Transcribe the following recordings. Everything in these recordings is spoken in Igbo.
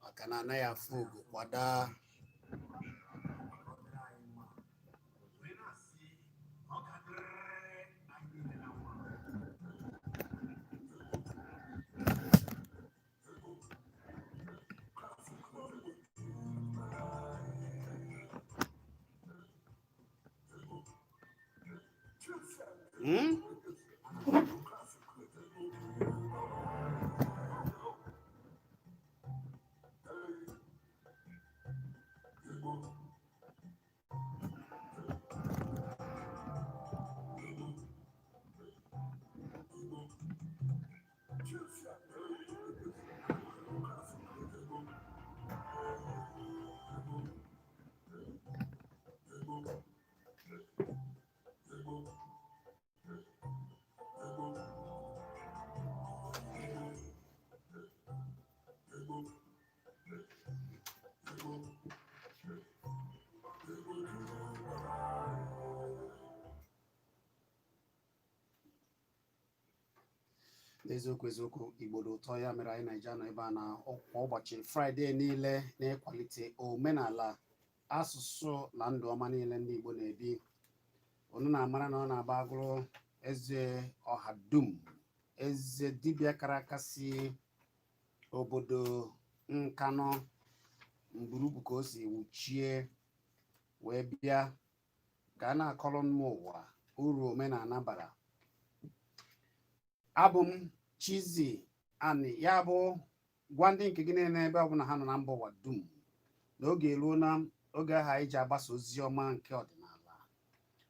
maka na anaghị afụ ogo kwada eziokwu Igbo dị ụtọ. Ya mere anyị Naịjirịa nọ ebe a na kwa ụbọchị Fraịde niile na-ịkwalite omenala, asụsụ na ndụ ọma niile ndị Igbo na-ebi. Unu na-amara na ọ na-agba agụrụ eze ọha dum, eze dibịa kara aka si obodo Nkanụ Mgburugwu ka o si wuchie wee bịa ka a na-akọrọ mma ụwa uru omenala bara. Abụ m Chizzy ani, ya bụ gwa ndị nke gị niile ebe ọ bụla ha nọ na mba ụwa dum n'oge eruo na oge ahụ anyị ji agbasa ozi ọma nke ọdịnala,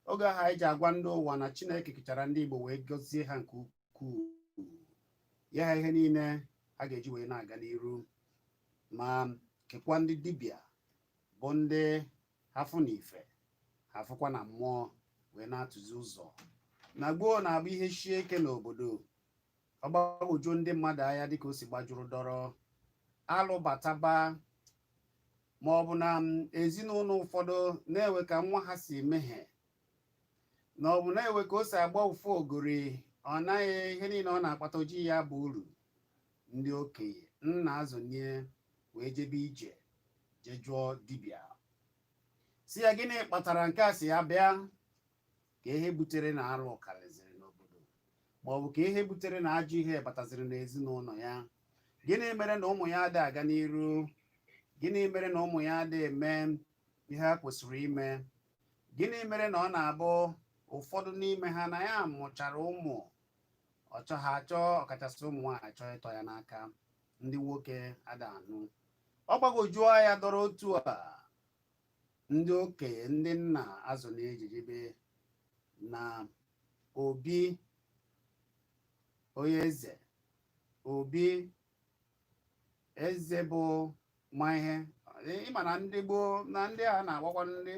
oge ahụ anyị ji agwa ndị ụwa na Chineke kechara ndị Igbo wee gọzie ha nke ukwuu, ya ha ihe niile ha ga-eji wee na-aga n'iru, ma kekwa ndị dibịa bụ ndị hafụ na ife hafụkwa na mmụọ wee na-atụzi ụzọ. Na gboo na-abụ ihe shie ike n'obodo, ọgbagwoju ndị mmadụ anya dịka o si gbajuru dọrọ, alụbataba ma ọ bụ na ezinụlọ ụfọdụ na-ewe ka nwa ha si emehie, na ọ bụ na-ewe ka o si agba ụfụ ogori, ọ naghị ihe niile ọ na-akpata oji ya bụ uru. Ndị okenye nna azụnye wee jebe ije jee jụọ dibịa si ya gịnị kpatara nke a, si ya bịa ka ihe butere na arụ karịzịrị n'obodo, ma ọ bụ ka ihe butere na ajọ ihe bataziri n'ezinụlọ ya. Gịnị mere na ụmụ ya adịghị aga n'iru? Gịnị mere na ụmụ ya adịghị eme ihe ha kwesịrị ime? Gịnị mere na ọ na-abụ ụfọdụ n'ime ha na ya mụchara ụmụ ọchọ ha achọ, ọkachasị ụmụ nwaanyị achọ ịtọ ya n'aka, ndị nwoke ada anụ? Ọ gbagwojuo ya dọrọ otu a, ndị okenye ndị nna azụ na-ejijebe na obi onye obi eze bụ ma ihe ịma na ndị gboo na ndị a na-agbakwa ndị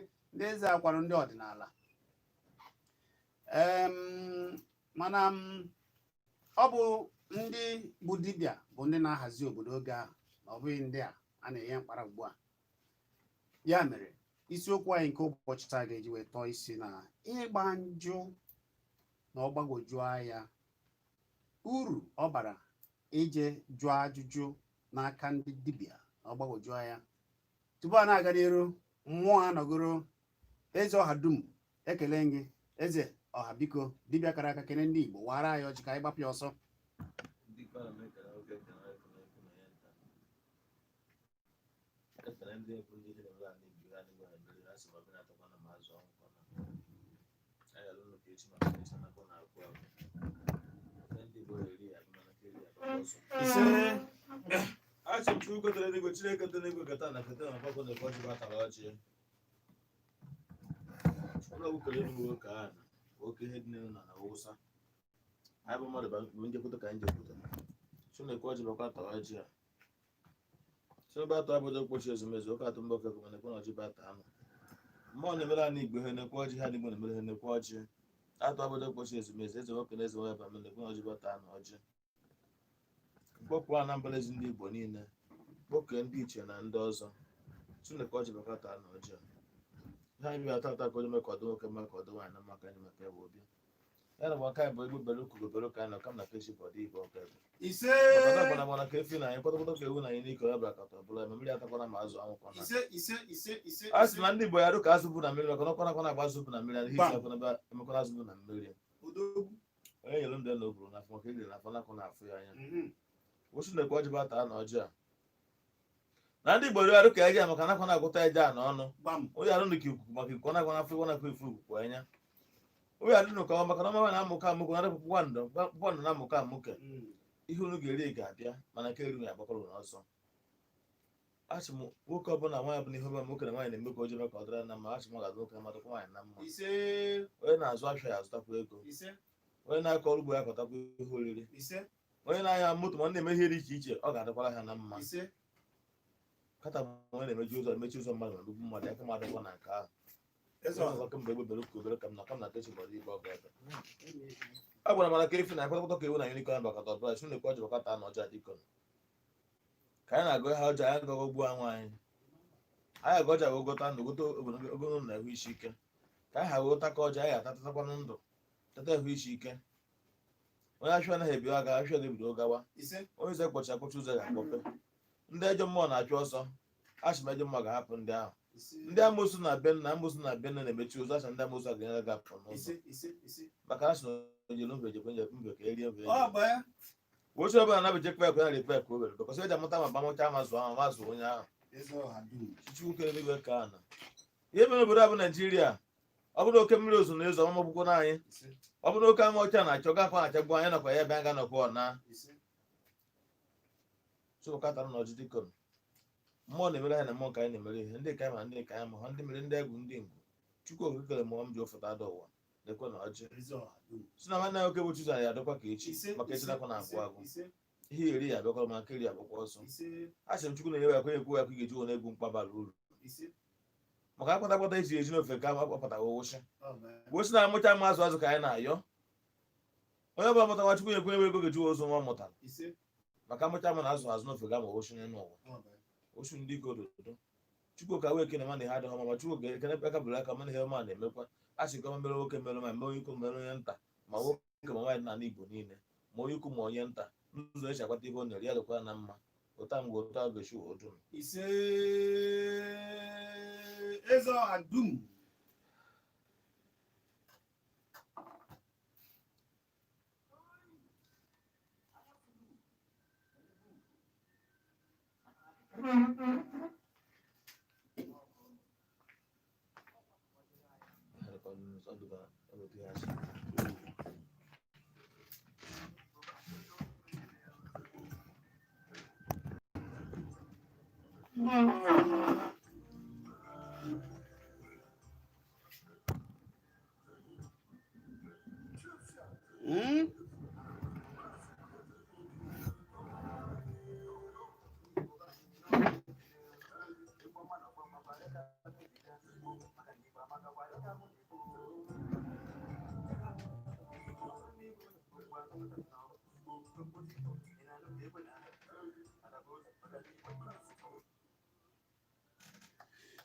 eze akwarụ ndị ọdịnala. Mana ọ bụ ndị bụ dibịa bụ ndị na-ahazi obodo oge ahụ, na ọ bụghị ndị a na-enye mkpara ugbu a. Ya mere isiokwu anyị nke ụbọchị taa ga-eji wee tọọ isi na ịgba njụ na ọgbagwoju anya, uru ọ bara ije jụọ ajụjụ n'aka ndị dibịa na ọgbagwoju anya. Tupu a na-aga n'iru, mmụọ anọgoro. Eze ọha dum ekele gị. Eze ọha, biko dibịa kara aka kene ndị Igbo, wara anyị ọjị ka anyị gbapịa ọsọ. oke ihe dị n'elu na Hausa anyị bụ mmadụ bụ njekwute ka anyị jekwute Chineke ọjị bakwa tawa ji a so ba to abodo kpochi ezumezu ụka atụ mgbe okeke mana ekwe na ọjị bata anụ mmụọ na-emere anyị Igbo ihe na-ekwe ọjị, ha n'Igbo na-emere ihe na-ekwe ọjị. Atụ abodo kpochi ezumezu eze nwoke na eze nwaanyị ba mana ekwe na ọjị bata anụ ọjị. Mkpọpụ Anambra ezi ndị Igbo niile, kpọkee ndị iche na ndị ọzọ, Chineke ọjị bakwa ta anụ ọjị. Ha anyị bịa tata ka onye maka ọdụ nwoke maka ọdụ nwaanyị na maka anyị maka ebe obi ya na gbaka bụ egbe bere ukwu gobere ka na kam na kechi bọdị ibe ọka ebe ise maka na gbana ka efi na anyị kpọtọkpọtọ ka ewu na anyị n'ike ya bụla kata ọbụla eme mmiri atakwana ma azụ anwụkọ na a sị na ndị Igbo ya ka azụ bụ na mmiri maka na ọkwana kwana agba azụ bụ na mmiri na ihe isi akwana ebe emekwana azụ bụ na mmiri onye nyere ndị na oburu na afọ maka iliri na afọ nakọ na afọ ya anya wosu na-ekwe ọjị bata na ọjị a na ndị Igbo arụ ka eji maka nakwana agụta eje a n'ọnụ onye arụ nke ikuku maka ikuku na agwana afọ ịgwana akwa ifu ikuku anya onye adị n'ụka maka na ọmama na-amụka amụkọ na arịpụpụ bọndụ na-amụka amụke ihe unu ga-eri ga-abịa mana nke eri agbakọrọ n'ọsọ achị m nwoke ọbụla nwaanyị bụ ihe ọbụla nwoke na nwaanyị na-eme ka o jebe ka ọ dịra na mma achị m ga-azụ nwoke madụkwa nwaanyị na mma onye na-azụ afịa ya azụtakwa ego onye na-akọ ọrụ ugbo ya akọtakwa ihe oriri onye na-anya moto ma na-eme ihe dị iche iche ọ ga-adịkwara ha na mma kata onye na-emechi ụzọ mmadụ na nnukwu mmadụ aka madịkwa na nke ahụ kemgbe egbe bere ka obere kam na kechi bọrọ ibe ọga ebe a gwara mana ka efi na akpọtakpọta ka ewu na yuniko ya bakọta ọbụla chi na-ekwe ọjị bakọta na ọja dịkọn ka anyị na-agụ ha ọja anyị agaghị ogbu anwụ anyị aga ọja wee gota ndụ gote ogologo na ahụ isi ike ka anyị ha wee ụta ka ọja anyị atatakwanụ ndụ tata ahụ isi ike onye achụ anaghị ebi aga achụ ga-ebido gawa onye ụzọ kpọchi akpọchi ụzọ ga-akpọpe ndị ejọ mmụọ na-achụ ọsọ achị m ejọ mmụọ ga-ahapụ ndị ahụ ndị amoosu na be nna na-emechi ụzọ acha ndị amoosu ga-enyere gị apụ n'ụzọ maka na asị na ojelu mbe ejekwe mbe ka erie mbe oche ọbụla na-abịa ekwe na repek obere bekọsị eji amụta ma bamụcha amazụ ahụ mazụ onye ahụ chichukwu eluigwe ka ana ihe mere obodo a bụ Naijiria ọ bụrụ oke mmiri ozu na ezo ọmụgbukwo na anyị ọ bụrụ oke ama ọcha na-achọ gafọ na-achagbu anyị nakwa ya bịa ga nọkwa ọna chụkatara na ọjị dịkọn mmụọ na-emere ha na mmụọ ka anyị na-emere ihe ndị ka anyị ma ndị ka anyị ma ha ndị mere ndị egwu ndị Igbo chukwu okekere mmụọ m ji ofụta ada ụwa na-ekwe na ọjị si na nwanne nwoke bụ Chizzy ya adịkwa ka echi maka echi nakwa na agwụ agwụ ihe eri ya abịakwara maka eri agbakwa ọsọ a sị m chukwu na-enye ya kwenye ekwu ya ka ị ga-eji were egwu mkpa bara uru maka akpata iji eji n'ofe ka akpata ụwụsị bụ osi na-amụcha mma azụ ka anyị na-ayọ onye ọbụla mụtara chukwu na-ekwenye ego ga-eji ozu nwa mụtara maka amụcha ma na azụ n'ofe ga ma ụwụsị n'ụwa osu ndị gododo chukwu ka wee kene mana ihe adịghị ọma ma chukwu ga-ekene aka bụrụ aka mana ihe ọma na-emekwa a sị ka mere nwoke mere ma mee onye ikwu mere onye nta ma nwoke ma nwaanyị n'ala Igbo niile ma onye ikwu ma onye nta n'ụzọ eji akwata ihe ọ na-eri ya dịkwa na mma ụta mgbe ụta bechi odum eze ọha dum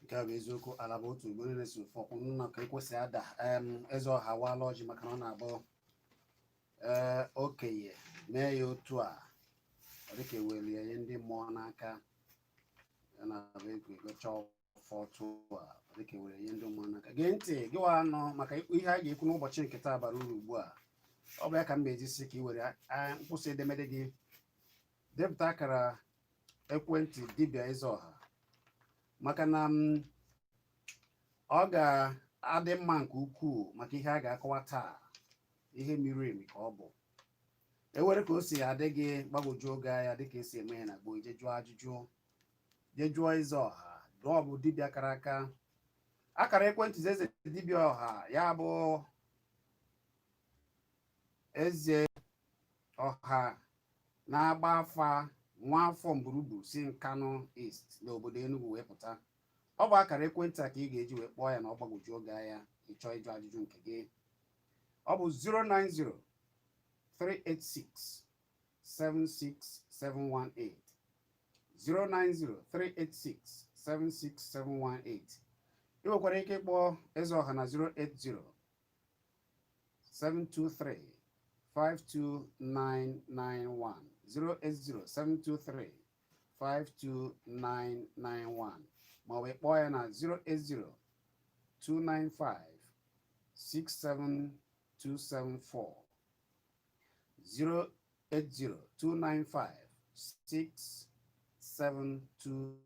nke a bụ eziokwu ala bụ otu ugbo na-esi ụfọkwụ nna ka ekwesị ada eze ọha waala ọjị maka na ọ na-abụ okenye mee ya otu a ọ dịka ewelie ihe ndị mmụọ n'aka ya na-abụ egocha ọfọtụ a ọ dịka ewere ihe ndị mmụọ n'aka gee ntị gịwa anọ maka ihe a ga-ekwu n'ụbọchị nke taa bara uru ugbu a ọ bụ ya ka m ga-ejisi ka ị were mkpụsị edemede gị depụta akara ekwentị dibịa eze ọha maka na ọ ga-adị mma nke ukwuu maka ihe a ga-akọwa taa ihe miri emi ka ọ bụ ewere ka o si adị gị gbagwoju oge ya dịka esi eme ya na gboo je jụọ ajụjụ je jụọ eze ọha dụọ ọ bụ dibịa kara aka akara ekwentị eze dibịa ọha ya bụ eze ọha na-agba afa nwa afọ mburuburu si Nkanu East n'obodo Enugu wee pụta ọ bụ akara ekwentị a ka ị ga-eji wee kpọọ ya na ọ gbagwoju oge ya ịchọọ ịjụ ajụjụ nke gị ọ bụ 090-386-76718 090-386-76718 ị nwekwara ike ịkpọ eze ọha na 080-6483-713 723 52991 080 723 52991 ma ọ bụ kpọọ ya na 080 295 67274 080 295 67274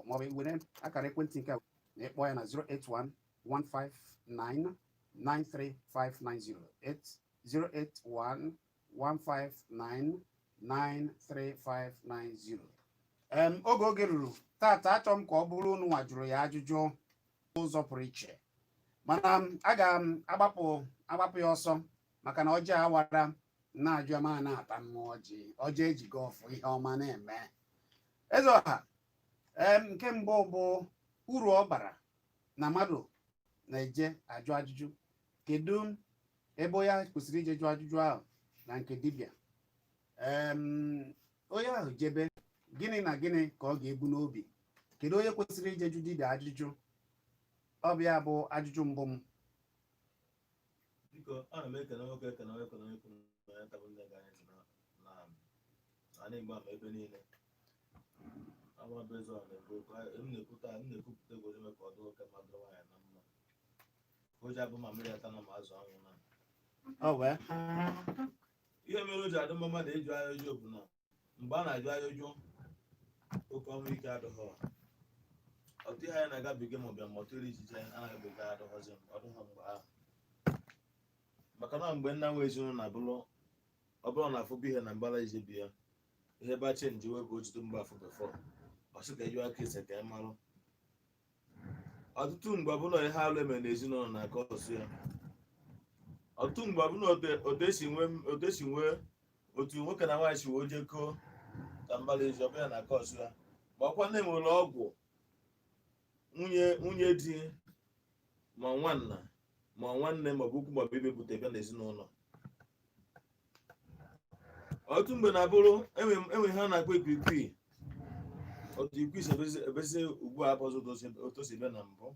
ma ọ bụ were akara ekwentị nke na ịkpọ ya na 081 159 93590 081 159 93590. Oge ruru tata achọ m ka ọ bụrụ unu nwa jụrụ ya ajụjụ ụzọ pụrụ iche, mana aga m agbapụ ya ọsọ maka na ọjị awara na-ajụ ama na-ata mmụọ ọjị ejigo ọfụ ihe ọma na-eme. Eze ọha, nke mbụ bụ uru ọ bara na mmadụ na-eje ajụ ajụjụ. Kedu ebe ya kwesịrị ije jụọ ajụjụ ahụ na nke dibịa? Onye ahụ jebe, gịnị na gịnị ka ọ ga-ebu n'obi? Kedu onye kwesịrị ije jụ dibịa ajụjụ? Ọ bụ ya bụ ajụjụ mbụ m. Biko, ana m ekene nwoke ekene nwoke na onye kwuru na ya tabụ nne ga-anya ntị na Igbo ama ebe niile. Ama bụ eze ọha na-ekwu m na-ekwupụta ego ime ka ọ dị oke mmadụ nwaanyị na mma. O ji abụ ma mmiri ata na ma azụ anwụ na. Ihe mere o ji adị mma mmadụ ịjụ ajụjụ bụ na mgbe a na-ajụ ajụjụ oke ọnwụ ike adịghị ọtụ ihe anyị na-agabiga ma ọbịa mọtụ iri ijiji anyị anaghịbiga adịghọzi ọdụghọ mgbe ahụ. Maka na mgbe nna nwe ezinụlọ na-abụrụ ọ bụrụ na afụbụ ihe na mbara ije bi ya ihe bache nji wee ka o jide mgbe afọ befọ ọsị ka eju aka ise ka ị marụ. Ọtụtụ mgbe ọbụla ihe alụ eme na ezinụlọ na-aka ọsụ ya. Ọtụtụ mgbe ọbụla otu esi nwee otu nwoke na nwaanyị si wee jekọọ ka mbara ezi ọbụla na-aka ọsụ ya. Ma ọkwa nne nwere ọgwụ nwunye di ma nwanna ma nwanne ma ọ bụ ukwu ma ọ bụ ibe bute bịa n'ezinụlọ. Ọtụtụ mgbe na-abụrụ enwe ha na-akpọ ikwikwii. Otu ikwi si ebezi ugbu a abụzụ otu si bịa na mbụ.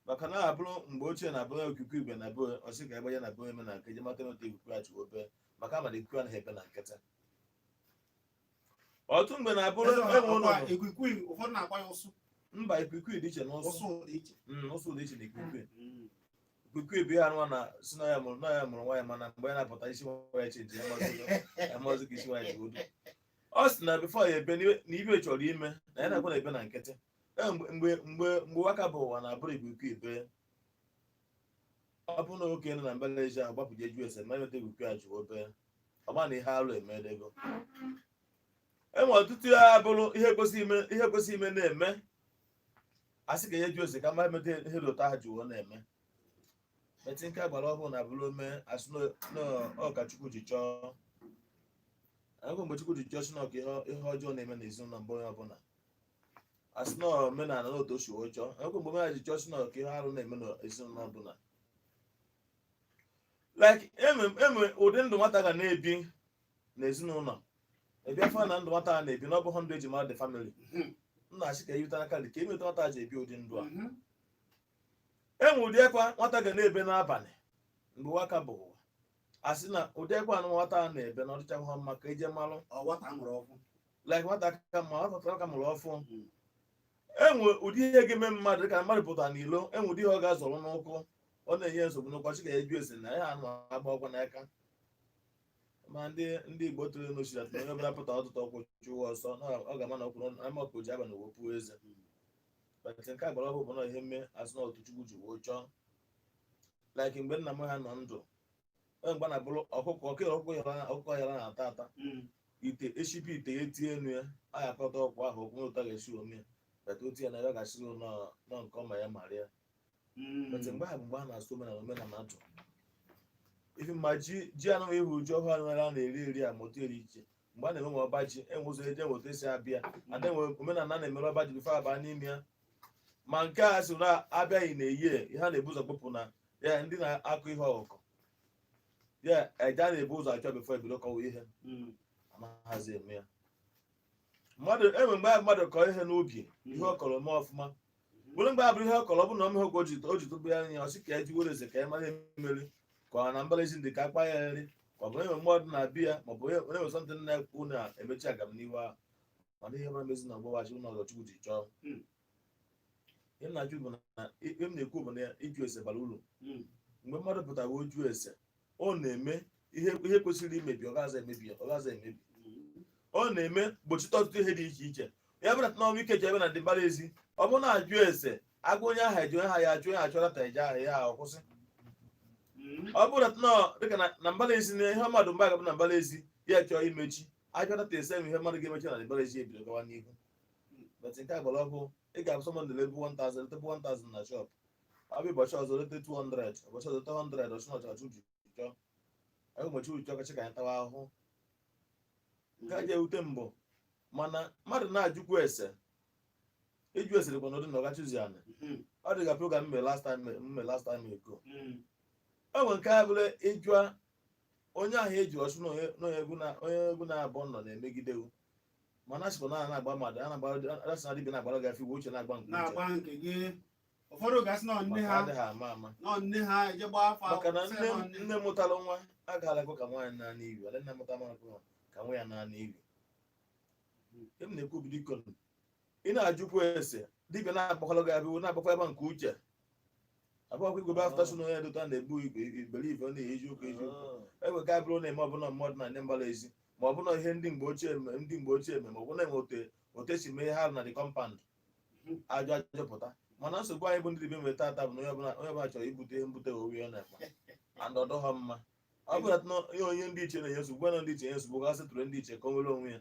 Maka na abụrụ mgbe ochie na-abụrụ ikwikwii igbe na be ọsị ka egbe ya na be eme na nke je mata nweta ikwikwii achụ obe maka ama na ikwikwii anaghị ebe na nkịtị. Ọtụtụ mgbe na-abụrụ enwe ụlọ ikwikwii ụfọdụ na-agba ya ụsụ. Mba, ikwikwii dị iche na ụsụ dị iche na ikwikwii. Ikwikwii bụ ihe anụ na si na ya mụrụ nwaanyị mana mgbe ya na-apụta isi nwaanyị chenji amazi ka isi nwaanyị ji odu. Ọ sị na bifo ya ebe na ibe chọrọ ime na ya na-akwa na ebe na nkịtị. Mgbe waka bụ ụwa na-abụrụ ikwikwii ebe ọ bụ na oke nọ na mbara eji ahụ gbapụje eju ese ma enweta ikwikwii ajụ obe ọma na ihe alụ emedego. Enwe ọtụtụ ya bụrụ ihe kwesị ime na-eme asị ka ya ju ese ka mma emeta ihe dị ụtọ ha ji na-eme. Metị nke agbara ọhụrụ na bụrụ ome asị na ọka Chukwu ji chọọ. Agụ mgbe Chukwu ji chọọ si na ọka ihe ọjọọ na-eme n'ezinụlọ mbụ onye ọbụla asị na omenala na otu osi wee chọọ. Agụ mgbe omenala ji chọọ si na ọka ihe arụ na-eme n'ezinụlọ ọbụla. Like enwe ụdị ndụ nwata ga na-ebi n'ezinụlọ ebi afọ na ndụ nwata na-ebi na ọ bụ ndụ eji mara the family. Nna asị ka eweta n'aka dị ka emeta nwata ji ebi ụdị ndụ a. Enwe ụdị ekwa nwata ga na-ebe n'abalị mgbe waka bụ ụwa asị na ụdị ekwa anụ nwata na-ebe na ọdịcha hụ mma ka eje malụ like nwata ka mụrụ ọfụ. Enwe ụdị ihe ga-eme mmadụ ka mmadụ pụtara n'ilo. Enwe ụdị ihe ọ ga-azọrọ n'ụkwụ ọ na-enye nsogbu n'ụkwụ ka eju esi na ya anụ agba ọgwụ n'aka. Ma ndị Igbo tụrụ n'ochiri atụ onye ọbụla pụta ọtụtụ ọkwụ chụwa ọsọ ọ ga-ama na ọkwụrụ ama ọkụ ji aba na wepụ eze. Bata nke agbara ọhụụ bụ na ihe mme asị na otu Chukwu ji wee chọọ. Like mgbe nna m ha nọ ndụ mgbe na-abụrụ ọkụkọ yara na-ata ata ite eshipi ite ya tie enu ya a ya akọta ọkwụ ahụ okwu ụta ga-esi ome bata otu ya na ya ga-asị nọ nke ọma ya mara ya. Bata mgbe ha bụ mgbe a na-asụ omenala atụ ife mma ji anụ ihu ji ọhụrụ anụ a na-eri eri amụta eri iche. Mgbe a na-eme ọba ji enwe ụzọ eje nweta esi abịa ada enwe omenala na-emere ọba ji bifo aba n'ime ya. Ma nke a sị na abịaghị na-eyi ihe a na-ebu ụzọ kpụpụ na ya ndị na-akụ ihe ọkụkọ ya eje a na-ebu ụzọ achọ bifo ebido kọwa ihe anaghịzi eme ya. Enwe mgbe mmadụ kọọ ihe n'ubi ihe ọ kọrọ mee ọfụma bụrụ mgbe abụrụ ihe ọ kọrọ ọ bụ na ọmịhe o ji tụbụ ya anya ọsị ka ya ji were eze ka ya mara emeri ka ọ na mbara ezi ndị ka akpa ya nri ka ọ bụ enwe mmadụ na-abịa ya ma ọ bụ onye nwere sọntị na-ekwu na-emechi agam n'ihu ahụ mana ihe bara mezi na ọgbọghachi ụlọ ọzọ Chukwu ji chọọ ihe m na-ajụ bụ na ihe m na-ekwu bụ na ịjụ ese bara uru mgbe mmadụ pụtara oju ese ọ na-eme ihe kwesịrị imebi ọ gaghị emebi ọ na-eme gbochite ọtụtụ ihe dị iche iche ya bụrụ na ọnwụ ike ji ebe na ndị mbara ezi ọ bụrụ na ajụ ese agụ onye ahụ eji onye ha ya achụ onye achọrọta eje ahụ ya ahụ kwụsị ọ bụrụ na dịka na mbara ezi na ihe mmadụ mgbe agabụ na mbara ezi ya chọọ imechi achọrọta ese m ihe mmadụ ga-emechi na mbara ezi ebido gawa n'ihu bet nke agbara ọhụụ ị ga-abụ sọmọndị lebu 1000 letebu 1000 na shop ọ bụ ụbọchị ọzọ lete 200 ụbọchị ọzọ lete 100 ọchụ nọchara uji chọọ anyị ụbọchị uji chọọ kacha ka anyị tawa ahụhụ nke a ji ewute mbụ mana mmadụ na-ajụkwu ese ịjụ ese dịkwa n'ụdị na ọga Chizzy ana ọ dị ka program mme last time ago o nwere nke a bụrụ ịjụa onye ahụ eji ọchụ na onye egwu na-abụ nọ na-emegide mana asịkwa na na-agba mmadụ asị na dibịa na-agbara gị afọ igwe uche na-agba nke gị ụfọdụ gasị na nne ha adịghị ama ama nne ha ejegba afọ maka na nne mụtara nwa agaghị ka nwaanyị na-ana iwi ala nne mụta mara ka nwa ya na-ana iwi m na-ekwu obido iko ị na-ajụkwa ese dibịa na-agbakwala gị abịa na-agbakwa ebe nke uche abụọkwa igwe aftasu na onye dota na-ebu iberibe ọ na-eji ụka eziokwu enwe ka bụrụ na-eme ọbụla mmadụ na ndị mbara ezi ma ọ bụla ihe ndị mgbe ochie eme ma ọ bụ na-enwe ote si mee ha na dị kọmpand ajụpụta mana nsogbu anyị bụ ndị dibịa nwere tata bụ na onye ọbụla chọrọ ibute ihe mbute owe ọ na-ekpa and ọdọ ha mma ọ bụla ihe onye ndị iche na-enye nsogbu na ndị iche nye nsogbu ga setụrụ ndị iche ka o nwere onwe ya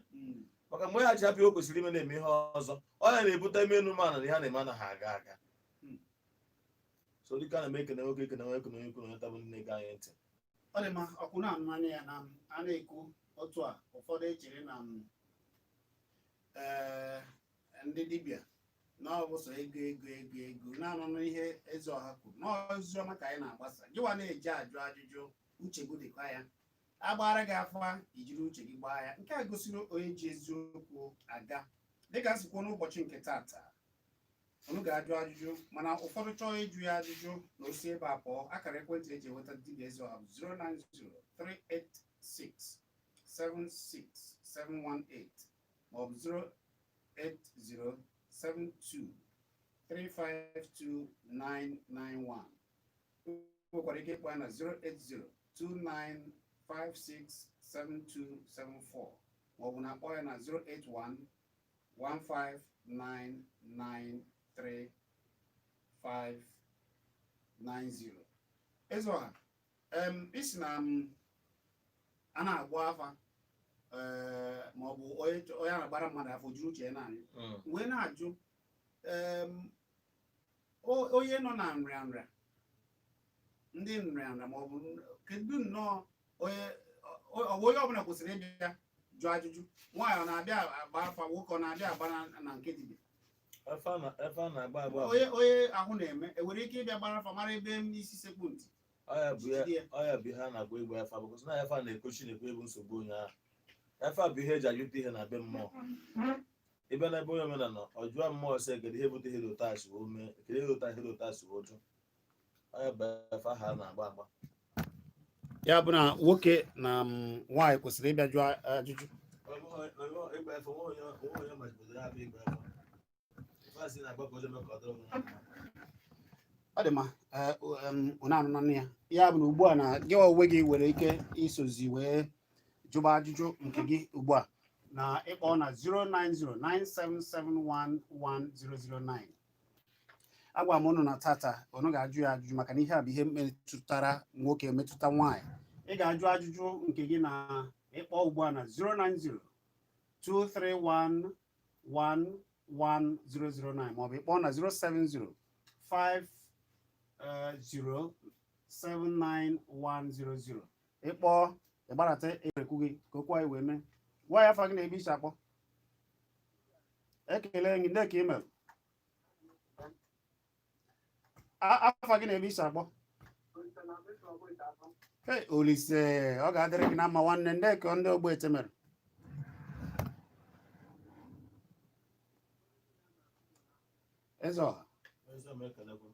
maka mgbe ha ji hapụ o kwesịrị ime na-eme ihe ọzọ ọ ya na-ebute ime enu mana na ihe na-eme anaghị aga so dịka na-eme ekene nwoke ekene nwe ekene onye kwuru onye tabụ ndị na-ege anyị ntị ọ dị ma ọkwụ na-anụ anya ya na a na-ekwu otu a ụfọdụ echere na ndị dibịa na ọ bụ sọ ego na-anụnụ ihe eze ọha kwuru n'ozi ọma ka anyị na-agbasa gịwa na-eji ajụ ajụjụ uche gị dịkwa ya agbara gị afa ijiri uche gị gbaa ya nke a gosiri onye ji eziokwu aga dịka nsikwu n'ụbọchị nke tata unu ga-ajụ ajụjụ mana ụfọdụ chọọ ịjụ ya ajụjụ na osi ebe a pụọ akara ekwentị eji enweta dibịa eze ọha bụ 09038676718 maọbụ 08072352991 nwekwara ike ịkpọ ya na 08029567274 maọbụ na akpọ ya na 08115993590 eze ọha isi na a na-agba afa maọbụ onye a na-agbara mmadụ afọ juru uche ya naanị wee na-ajụ onye nọ na nrịanrịa ndị nrịanrịa maọbụ kedu nnọọ onye ọbụla kwesịrị ịbịa jụọ ajụjụ nwaanyị ọ na-abịa agba afa nwoke ọ na-abịa agba na nke dibịa onye ahụ na-eme enwere ike ịbịa gbara afa mara ebe isi sekpu ntị ọya bụ ihe a na-agba egwu afa bụkọs na afa na-ekochi na-ekwu egwu nsogbu onye ahụ afa bụ ihe eji ajụta ihe na be mmụọ ebe na ebe onye omenala ọ jụọ mmụọ sị kedu ihe bute herotas ome kedu herotas ụjụ ọya bụ afa ha na-agba agba ya bụ na nwoke na nwaanyị kwesịrị ịbịa jụọ ajụjụ ọ dị ma ụna-anụ ya ya bụ na ugbu a na gị onwe gị nwere ike isozi wee jụba ajụjụ nke gị ugbu a na ịkpọ na 09097711009 agwa m unu na tata unu ga-ajụ ya ajụjụ maka na ihe a bụ ihe metụtara nwoke metụta nwaanyị ị ga-ajụ ajụjụ nke gị na ịkpọ ugbu a na 09023111009 maọbụ ịkpọ na 07050791100 ịkpọ ịgbarata ekwu gị ka okwu anyị wee mee gwa ya afa gị na-ebe isi akpọ ekele gị ndị ka email afa gị na-ebe isi akpọ Olise ọ ga-adịrị gị na mma nwanne ndị ka ndị ogbo etemere eze ọha Esa me kalego.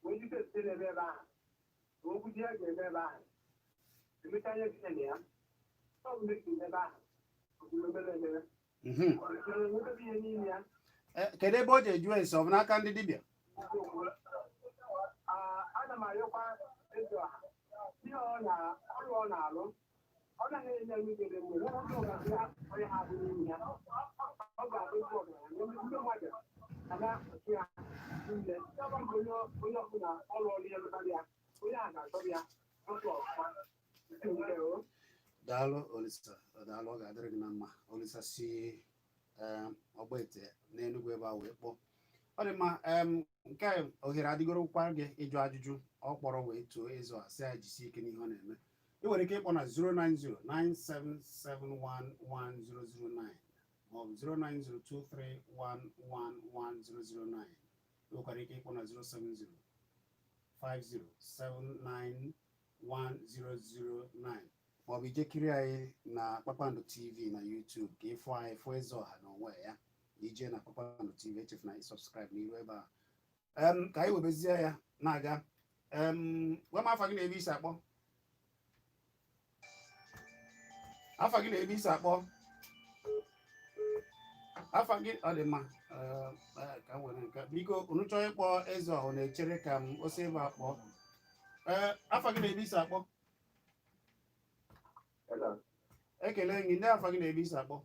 When you get to the river, what would you get the river? The mechanic in there, some making the river. Kedu ebe o ji eju ese ọ bụ n'aka ndị dibịa? Ana m ayọkwa ezi ọha ihe ọ na-alụ ọ naghị enye nwigere mgbe onye ha bụ n'ime ya ọ ga-adịkwa ọgaranya ndị mmadụ aga-achụ ya niile onye ọbụla ọrụ ọrụ ya lụtara ya onye a ga-achọrọ ya ọtụ ọfụma. Daalụ Olisa, daalụ, ọ ga-adịrị gị na mma. Olisa si Ọgbete n'Enugu ebe a wee kpọọ. Ọ dị mma, nke ohere adịgorokwa gị ịjụ ajụjụ ọ kpọrọ wee too ịzụ a sị ya jisie ike n'ihe ọ na-eme. Ị nwere ike ịkpọ na 09097711009 maọbụ 09023111009. Ị nwekwara ike ịkpọ na 07050791009 maọbụ ijekiri anyị na Kpakpando TV na YouTube ka ịfụ anyị fụ eze ọha na onwe ya. Ije na Kpakpando TV echefuna ịsọbskraịbụ n'iru ebe a. Ka anyị webezie ya na-aga. Gwa m afa gị na-ebe isi akpọ. Afa gị na-ebe isi akpọ. Afa gị ọ dị mma. Ka m were nke biko unu chọọ ịkpọ eze ọha na-echere ka m ose ebe a kpọọ. Afa gị na-ebe isi akpọ. Ekele gị, ndị afa gị na-ebe isi akpọ.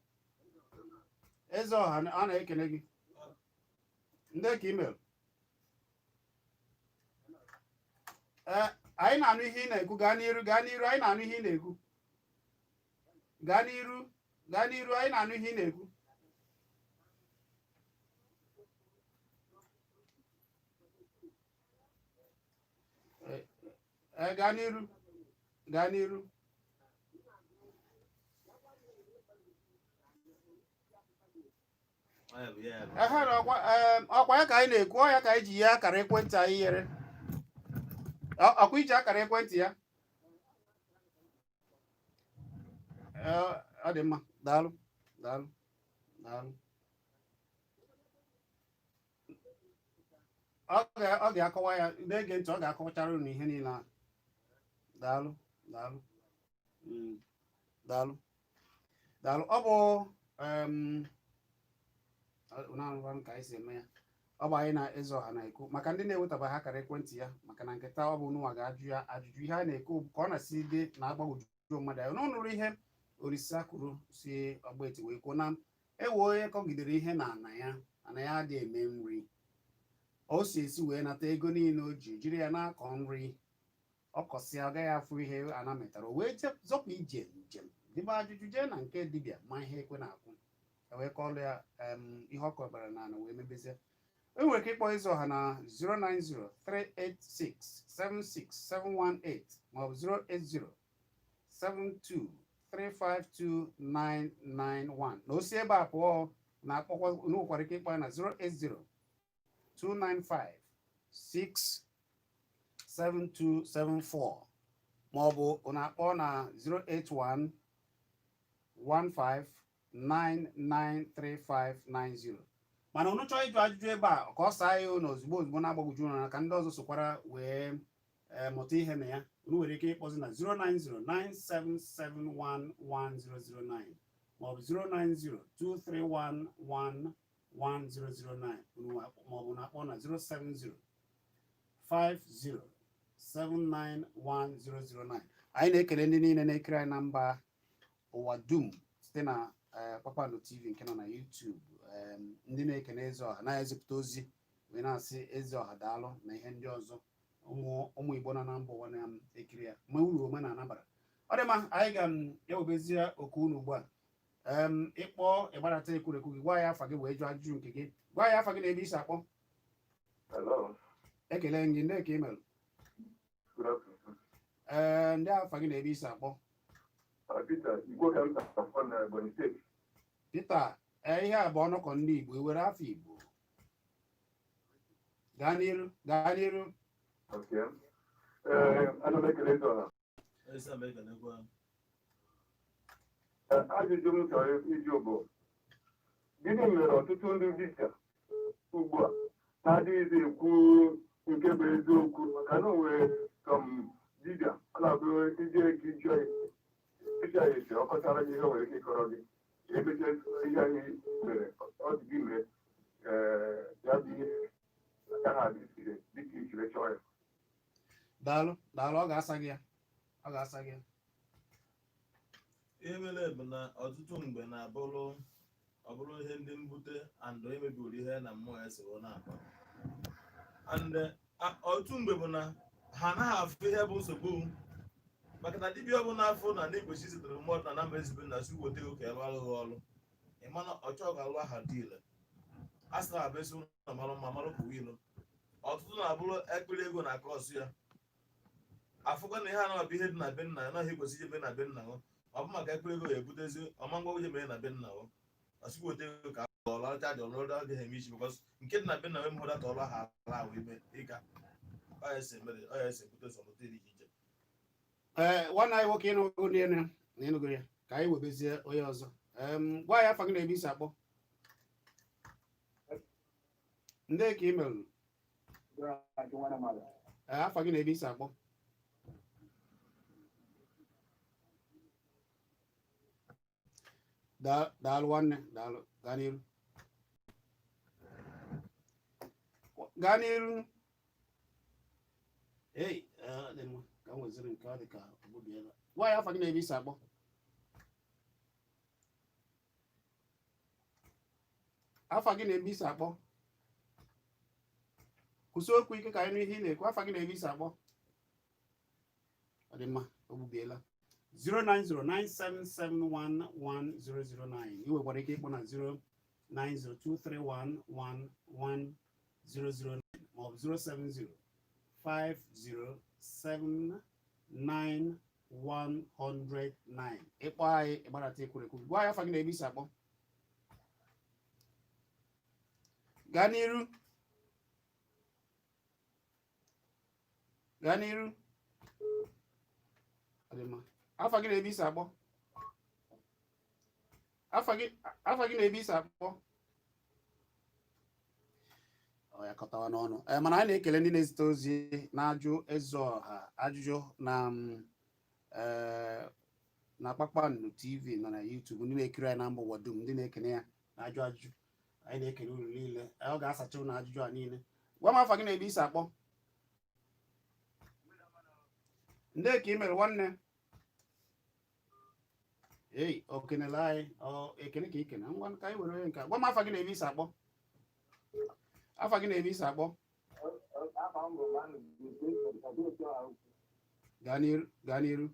Eze ọha a na-ekele gị. Ndị ka email. Anyị na-anụ ihe ị na-ekwu. Gaa n'iru, anyị na-anụ ihe ị na-ekwu. Gaa n'iru, anyị na-anụ ihe ị na-ekwu. Gaa n'iru. Ọkwa ya ka anyị na-ekwu, ọ ya ka anyị ji ya akara ekwentị anyị yere. Ọkwa iji akara ekwentị ya. Ọ dị mma, daalụ. Ọ ga-akọwa ya, na-ege ntị, ọ ga-akọwachara unu ihe niile a. Daalụ. Ọ bụ ka anyị si eme ya. Ọ bụ anyị na eze ọha na-ekwu maka ndị na-ewetaba ha akara ekwentị ya, maka na nketa ọ bụ n'ụwa ga-ajụ ya ajụjụ ihe a na-ekwu ka ọ na-si dị na agbagwoju mmadụ anyị. N'ọnụrụ ihe Olisa kwuru si Ọgbete wee kwuo na ewe onye kọgidere ihe na ana ya adịghị eme nri. O si esi wee nata ego niile o ji jiri ya na-akọ nri. Ọ kọsịa, ọ gaghị afụ ihe ana metara, o wee zọpụ ije njem dịbe ajụjụ jee na nke dibịa ma ihe ekwe na-akwụ. Wee kọọlụ ya ihe ọ kọbara na ana wee mebezie. E nwere ike ịkpọ eze ọha na 09038676718 maọbụ 08072352991. Na osi ebe a pụọ na akpọkwa n'ụkwara ike ịkpọ ya na 08029567274 maọbụ na-akpọ na 08115993590. Mana unu chọọ ịjụ ajụjụ ebe a ka ọ saa ya unu ozugbo na-agbagwoju unu ka ndị ọzọ sokwara wee mụta ihe na ya. Unu nwere ike ịkpọzi na 09097711009 maọbụ 09023111009 maọbụ na-akpọ na 07050791009. Anyị na-ekele ndị niile na-ekiri anyị na mba ụwa dum site na Kpakpando TV nke nọ na YouTube. Ndị na-ekene eze ọha na-ezipụta ozi wee na-asị eze ọha daalụ na ihe ndị ọzọ. Ụmụ Igbo nọ na mba ụwa na-ekiri ya ma uru omenala bara. Ọ dị mma, anyị ga-ewebezie oku unu ugbu a. Ịkpọ ịgbarata ekwurekwu gị, gwa ya afa gị wee jụọ ajụjụ nke gị. Gwa ya afa gị na-ebe isi akpọ. Hello. Ekele gị, ndị ka email. ndị afa gị na-ebe isi akpọ Peter Igbo ka m na-akpọ na Ebonyi steeti. Peter ihe a bụ ọnụkọ ndị Igbo ewere afọ Igbo gaa n'iru Okay. Ana m ekele ndị ọha. Ajụjụ m chọrọ ịjụ bụ gịnị mere ọtụtụ ndị dibịa ugbu a na-adịghịzi ekwu nke bụ eziokwu maka na o nwere dibịa ọ na-abụ ije eke ịcha ya esi ọkọtara gị ihe nwere ike ịkọrọ gị emecha ihe anyị mere ọ dị gị mere ya bụ ihe agaghị adịsire dịka ikiri chọọ ya. daalụ ọ ga-asa gị ya ihe mere bụ na ọtụtụ mgbe ọ bụrụ ihe ndị mbute and emebiri ihe na mmụọ ya soro na-akọ and ọtụtụ mgbe bụ na ha anaghị afụ ihe bụ nsogbu maka na dibịa ọbụla afọ na na-egbochi sitere mmadụ na namba ezigbo na si wote ụka ebe alụghị ọrụ ịmana ọchọ ga-alụ aha dile a sị na abesi ụlọ marụ mma marụ pụwa ilo ọtụtụ na-abụrụ ekpere ego na kọsụ ya afụkwa na ihe a na-abụ ihe dị na be nna ya naghị ekwesị ije mee na be nna ya ọ bụ maka ekpere ego ya ebutezi ọmangwa uche mere na be nna ya ọsịkwa ote ego ka ọrụ acha dị ọrụ ọrụ agaghị eme isi bịkọs nke dị na be nna ya mhụ data ọrụ aha ala ahụ ime ịga ọ ya esi ebute sọmụta dị iche iche. nwanne anyị nwoke ịnụgo n'elu na ịnụgo ya ka anyị webezie onye ọzọ gwa ya afa gị na-ebe isi akpọ ndị ka ị merụrụ afa gị na-ebe isi akpọ daalụ nwanne daalụ gaa n'iru ei dị mma ka m nweziri nke ọ dị ka ogbubiela gwa ya afa gị na-ebe isi akpọ afa gị na-ebe isi akpọ kwụsị okwu ike ka anyị nụ ihe ị na-ekwu afa gị na-ebe isi akpọ ọ dị mma ogbubiela 09097711009 ị nwekwara ike ịkpọ na 09023111009 maọbụ 07050791109 ịkpọ anyị ịgbarata ekwurekwu gwa ya afa gị na-ebe isi akpọ gaa n'iru ọ dị mma afa gị na-ebe isi akpọ afa gị na-ebe isi akpọ ọ ya kọtawa n'ọnụ mana anyị na-ekele ndị na-ezite ozi na-ajụ eze ọha ajụjụ na Kpakpando TV nọ na YouTube ndị na-ekiri anyị na mba ụwa dum ndị na-ekene ya na-ajụ ajụjụ anyị na-ekele uru niile ọ ga-asacha ụnụ ajụjụ a niile gwa m afa gị na-ebe isi akpọ ndị ka ị mere nwanne ei okenele anyị ekene ka ikene ngwa ka anyị were onye nke gwa m afa gị na-ebe isi akpọ afa gị na-ebe isi akpọ gaa n'iru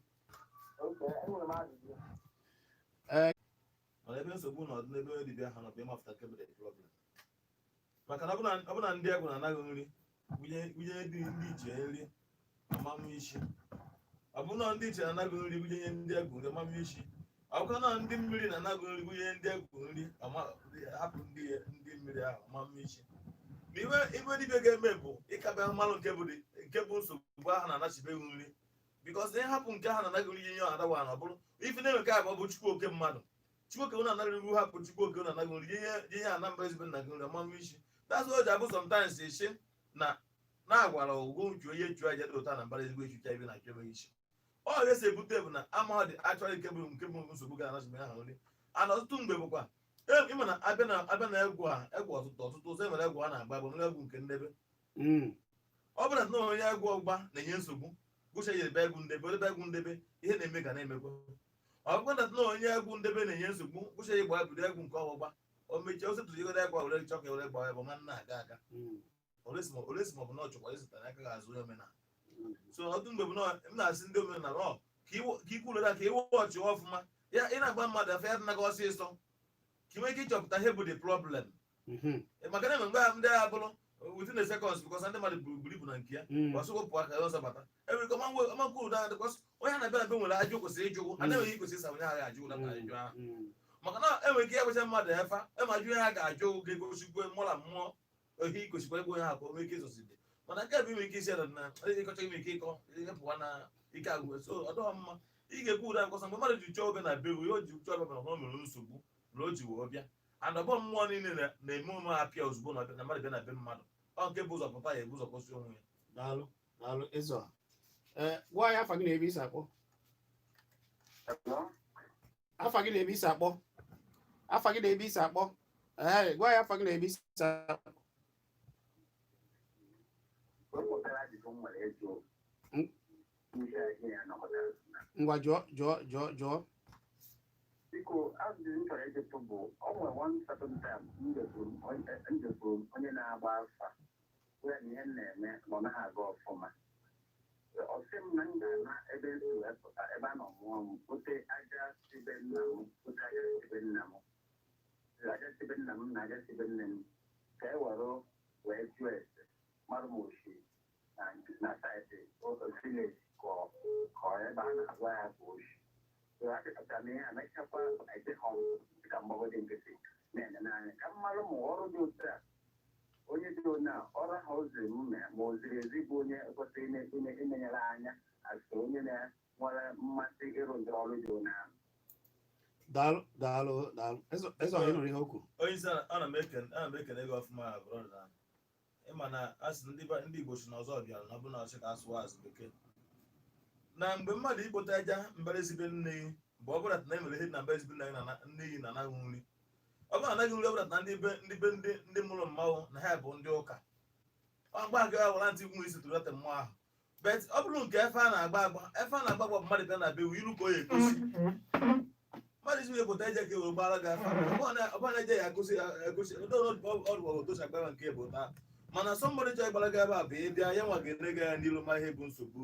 ebe nsogbu na ọdị n'ebe dibịa ha nọ ịmafụta nke bụ problem maka na ọbụna ndị egwu na-anaghị nri gwunye ndị iche nri amamụ isi ọbụna ndị iche na-anaghị nri gwunye ndị egwu nri amamụ isi ọbụkwa na ndị mmiri na-anaghị nri gwunye ndị egwu nri hapụ ndị mmiri ahụ amamụ isi na iwe dibịa ga-eme bụ ịkabe mmanụ nke bụ nsogbu ahụ na-anachibeghị nri bikọs na ịhapụ nke ha na-anaghị nri ihe ọ adawa na ọ bụrụ ife na-eme nke abụọ bụ chukwu oke mmadụ Chukwu na anaghị nri hapụ Chukwu oke na anaghị nri ihe a na mba ezigbo nna gị nri ọmamụ isi that's why o ji abụ sometimes isi na-agwara ugwu nchu onye chu aja dị ụta na mbara ezigbo echucha ibe na nkebe isi ọ ga-esi ebute bụ na amaghị dị achọrọ nke bụ nsogbu ga anachi ha nri ana ọtụtụ mgbe bụkwa ịma na abịa na egwu ọtụtụ ụzọ enwere egwu a na-agba bụ nri egwu nke ndebe ọ bụla na onye egwu ọgba na-enye nsogbu gụcha ya ebe egwu ndebe ebe egwu ndebe ihe na-eme ga na-emekwa ọ bụkwa na onye egwu ndebe na-enye nsogbu gụcha ya igba bido egwu nke ọgbụgba o mechie osetụzigoro egwu were chọka were gba ebe nwa na-aga aga olesi maọbụ na ọchụkwa esitara aka ga azụ onye omenala so ọtụtụ mgbe bụ na m na-asị ndị omenala ka ikwuleda ka iwe ọchị ọfụma ya ị na-agba mmadụ afọ ya dịnaga ọsịsọ ka ị nwee ike ịchọpụta ihe bụ the problem maka na enwe mgbe ndị agha bụrụ within the seconds because ndị mmadụ buru ibu na nke ya ọsụgwụ pụọ aka ya ọzọ bata enwere ike ọmakwu ụda because onye na-abịa be nwere ajụ kwesịrị ịjụ anaghị ikwesị ịsa onye agha ajụ ụda ka ajụ ahụ maka na enwere ike ịgbacha mmadụ efa ema ajụ ihe ha ga-ajụ ga-egosikwe mmụọ mmụọ ohi igosikwa ebe onye ha ka o nwee ike ịzọside mana nke bụ ime ike isi na ịkọcha ime ike ịkọ ihe pụwa na ike agwụ so ọ dọghọ mma ị ga-ekwu ụda nkọsa mgbe mmadụ ji chọọ oge na be o ji chọọ ebe na ọ mere nsogbu na o ji wee bịa and ọbọ mmụọ niile na-eme omume apịa ozugbo na mmadụ bịa na be mmadụ ọ nke bụ ụzọ pụta ya ebu ụzọ kwụsị onwe ya. Daalụ daalụ ịzọ gwa ya afa gị na-ebe isi akpọ afa gị na-ebe isi akpọ afa gị na-ebe isi akpọ gwa ya afa gị na-ebe isi akpọ ngwa jụọ biko azụzụ m chọrọ ịjụtụ bụ ọ nwere one certain time njepụrụ onye na-agba afa wee na ihe na-eme ma ọ naghị aga ọfụma ọsị m na m ga-ana ebe esi wee pụta ebe a nọ mụọ m ote aja sibe nna m ote aja sibe nna m aja sibe nna m na aja sibe nne m ka e were wee jụọ ese mmadụ m oshi na saịtị vileji ka ebe a na-agwa ya bụ oshi akịkọtana anachakwa ede ha ka mgbagode nkịtị na-enye ka mmadụ ma ọrụ dị otu a onye dị onye a ọrụ ha oziri m ma o ziri ezi bụ onye kwesịrị imenyere anya asị onye na-nwere mmasị ịrụ ndị ọrụ dị onye ahụ. Daalụ eze ọhịa nụrụ ihe okwu onye isi ana m ekene gị ọfụma brọda ịma na asị ndị Igbo si n'ọzọ bịara na ọ bụrụ na ọchị ka asụwa azụ bekee na mgbe mmadụ ikpota aja mbara ezibe nne gị bụ ọ bụla na emere ihe na mbara ezibe nne gị na anaghị nri ọ bụla anaghị nri ọ bụla na ndị mụrụ mmanwụ na ha bụ ndị ụka ọgba aga wara ntị nwe isi tụrụta mmụọ ahụ bet ọ bụrụ nke efe a na-agba bụ mmadụ bịa na be iru ka o ya egosi mmadụ isi ekpota aja ka ewere gbara gị afa ọ bụla eje ya egosi ọdụotochi agbara nke bụ taa mana sọmbọdị chọ ịgbara gị ebe a bụ ịbịa ya nwa ga-ere gị ya n'ilu ma ihe bụ nsogbu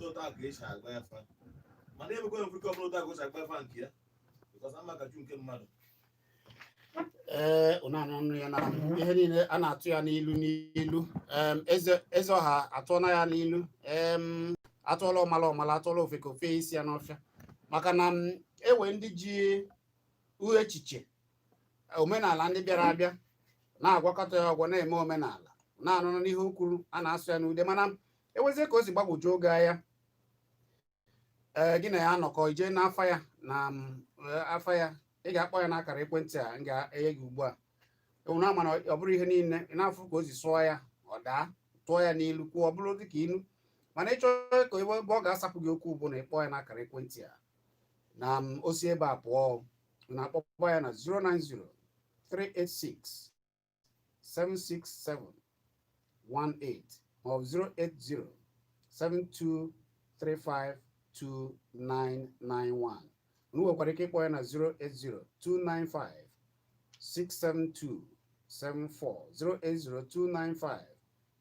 ụta ka esi agba afa mana emekwa mfrika ọbụla ụta ka o si agba afa nke ya bikọs ama ka ju nke mmadụ ụnanụ ya na ihe niile a na-atụ ya n'ilu eze ọha atụọna ya n'ilu atụọla ọmala atụọla ofeke ofe isi ya n'ọfịa maka na ewe ndị ji echiche omenala ndị bịara abịa na-agwakọta ya ọgwọ na-eme omenala na-anụ n'ihe o kwuru a na-asụ ya n'ude mana ewezie ka o si gbagwoju oge ya gị na ya nọkọ ije n'afa ya na afa ya ị ga-akpọ ya n'akara ekwentị a m ga-enye gị ugbu a na ama na ọ bụrụ ihe niile ị na-afụ ka o si sụọ ya ọ daa tụọ ya n'ilu kwuo ọ bụrụ dị ka ilu mana ị chọrọ ka ebe ọ ga-asapụ gị okwu bụ na ịkpọ ya n'akara ekwentị a na o si ebe a pụọ na-akpọkpọ ya na 090 386 767 18 maọbụ 080 7235 2991 unu nwekwara ike ịkpọ ya na 080 295 672 74 080 295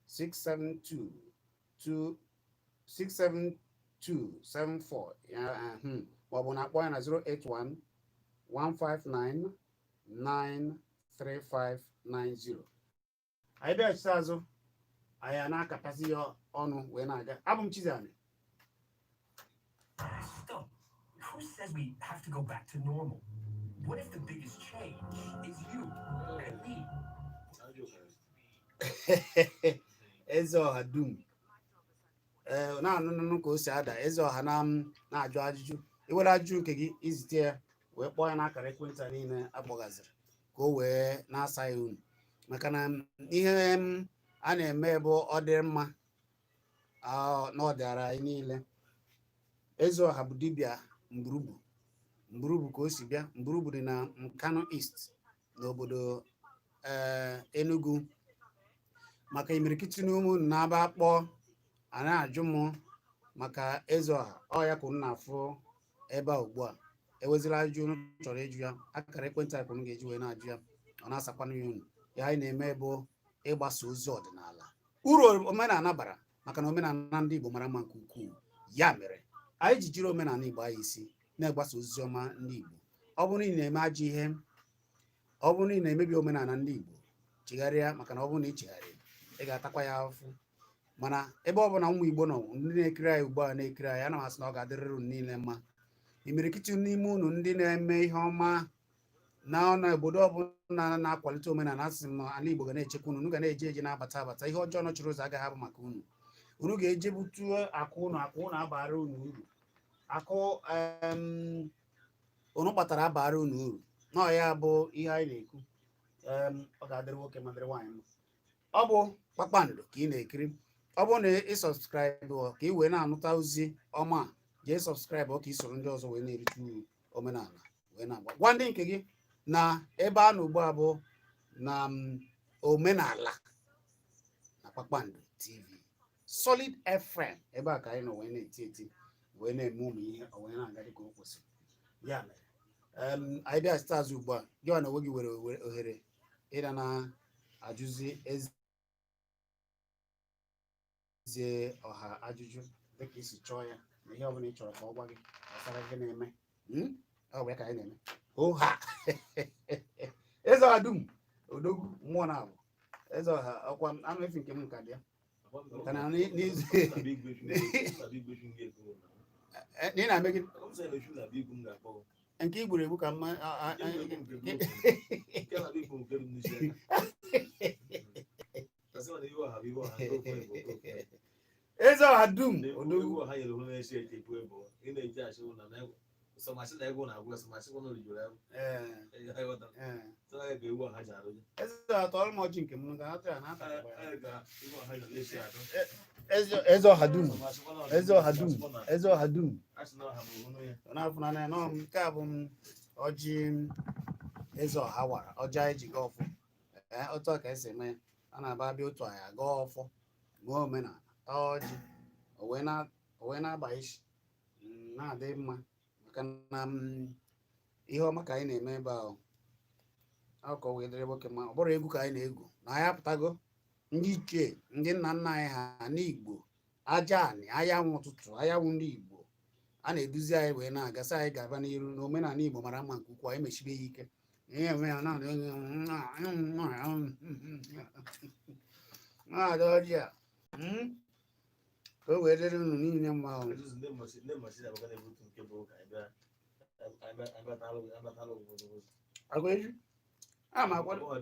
672 67274 maọbụ na akpọ ya na 081 159 93590 anyị bịachite azụ anyị na-akatazi ya ọnụ wee na-aga abụ m Chizzy. Stop. Who says we have to go back to normal? What if the biggest change is you and me? eze ọha dum na-anụnụ ka o si ada eze ọha na-ajụ ajụjụ iwere ajụjụ nke gị izite ya wee kpọọ ya n'akara ekwentị niile akpọgaziri ka o wee na-asa ya unu maka na ihe a na-eme bụ ọ dị mma na ọ dịara anyị niile. eze ọha bụ dibịa mgburugbu ka o si bịa. Mgburugbu dị na Nkanu East n'obodo Enugu. Maka imirikiti n'ụmụ na-aba akpọ a na-ajụ m maka eze ọha ọ ya kwuru na-afụ ebe a ugbu a ewezila ajụjụ chọrọ ịjụ ya akara ekwentị a kwuru ga-eji wee na-ajụ ya ọ na-asakwanụ ya unu ya anyị na-eme bụ ịgbasa ozi ọdịnala uru omenala bara maka na omenala ndị Igbo mara mma nke ukwuu ya mere anyị ji jiri omenala Igbo anyị isi na-agbasa ozi ọma ndị Igbo. Ọ bụrụ na ị na-eme ajọ ihe ọ bụrụ na ị na-emebi omenala ndị Igbo chigharịa maka na ọ bụrụ na ị chigharịa ị ga-atakwa ya afụ. Mana ebe ọ bụla ụmụ Igbo nọ ndị na-ekiri anyị ugbu a na-ekiri anyị, ana m asị na ọ ga-adịrịrị unu niile mma. Imirikiti n'ime unu ndị na-eme ihe ọma na obodo ọbụla na-akwalite omenala, asị m na ala Igbo ga na-echekwa unu ga na-eje eje na-abata abata, ihe ọjọọ nọchiri ụzọ agaghị abụ maka unu. Unu ga-eje butuo akụ unu abara unu uru, akụ unu kpatara abara unu uru. Nọ ya bụ ihe anyị na-ekwu. Ọ ga-adịrị nwoke ma dịrị nwaanyị mma. Ọ bụ Kpakpando ka ị na-ekiri. Ọ bụrụ na ị sọbskraịbụ ka ị wee na-anụta ozi ọma, jee sọbskraịbụ ka ị soro ndị ọzọ wee na-erite uru omenala wee na-agba. Gwa ndị nke gị na ebe a nọ ugbu a bụ na omenala na Kpakpando TV, Solid FM, ebe a ka anyị nọ wee na-eti eti wee na-eme ụmụ ihe wee na-aga dịka o kwesịrị. Ya mere anyị bịa stars ugbu a, gị na onwe gị were ohere ịda na ajụzi ezie ọha ajụjụ dịka isi chọọ ya, na ihe ọbụla ị chọrọ ka ọ gwa gị gbasara ihe na-eme. Ọ bụ ya ka anyị na-eme. Oha eze ọha dum odogwu mmụọ na abụ eze ọha ọkwa anụ efi nke m nka dị ya kana n'izu ị na-eme gị nke igburu egbu ka mma eze ọha dum odogwu. Eze atọrọ m ọjị nke m ga-atụ ya n'aka. Eze ọha dum, eze ọha dum, eze ọha dum na-afụnanya nọ. Nke a bụ ọjị eze ọha wara, ọjị anyị ji gaa ọfọ. Otu a ka esi eme ya. A na-aba abịa otu anyị gaa ọfọ mee omenala, taa ọjị o wee na-agba isi na-adị mma, maka na ihe ọma ka anyị na-eme ebe ahụ. Akụkọ wee dịrị nwoke mma. Ọ bụrụ egwu ka anyị na-egwu na anyị apụtago ndị ichie ndị nna nna anyị ha n'Igbo aja anị anyanwụ ụtụtụ anyanwụ ndị Igbo a na-eduzi anyị wee na-aga sị anyị ga-aba n'iru na omenala Igbo mara mma nke ukwuu. Anyị mechibe ya ike ọjị a ka o wee dịrị unu niile mma. Agwa a ma akwado a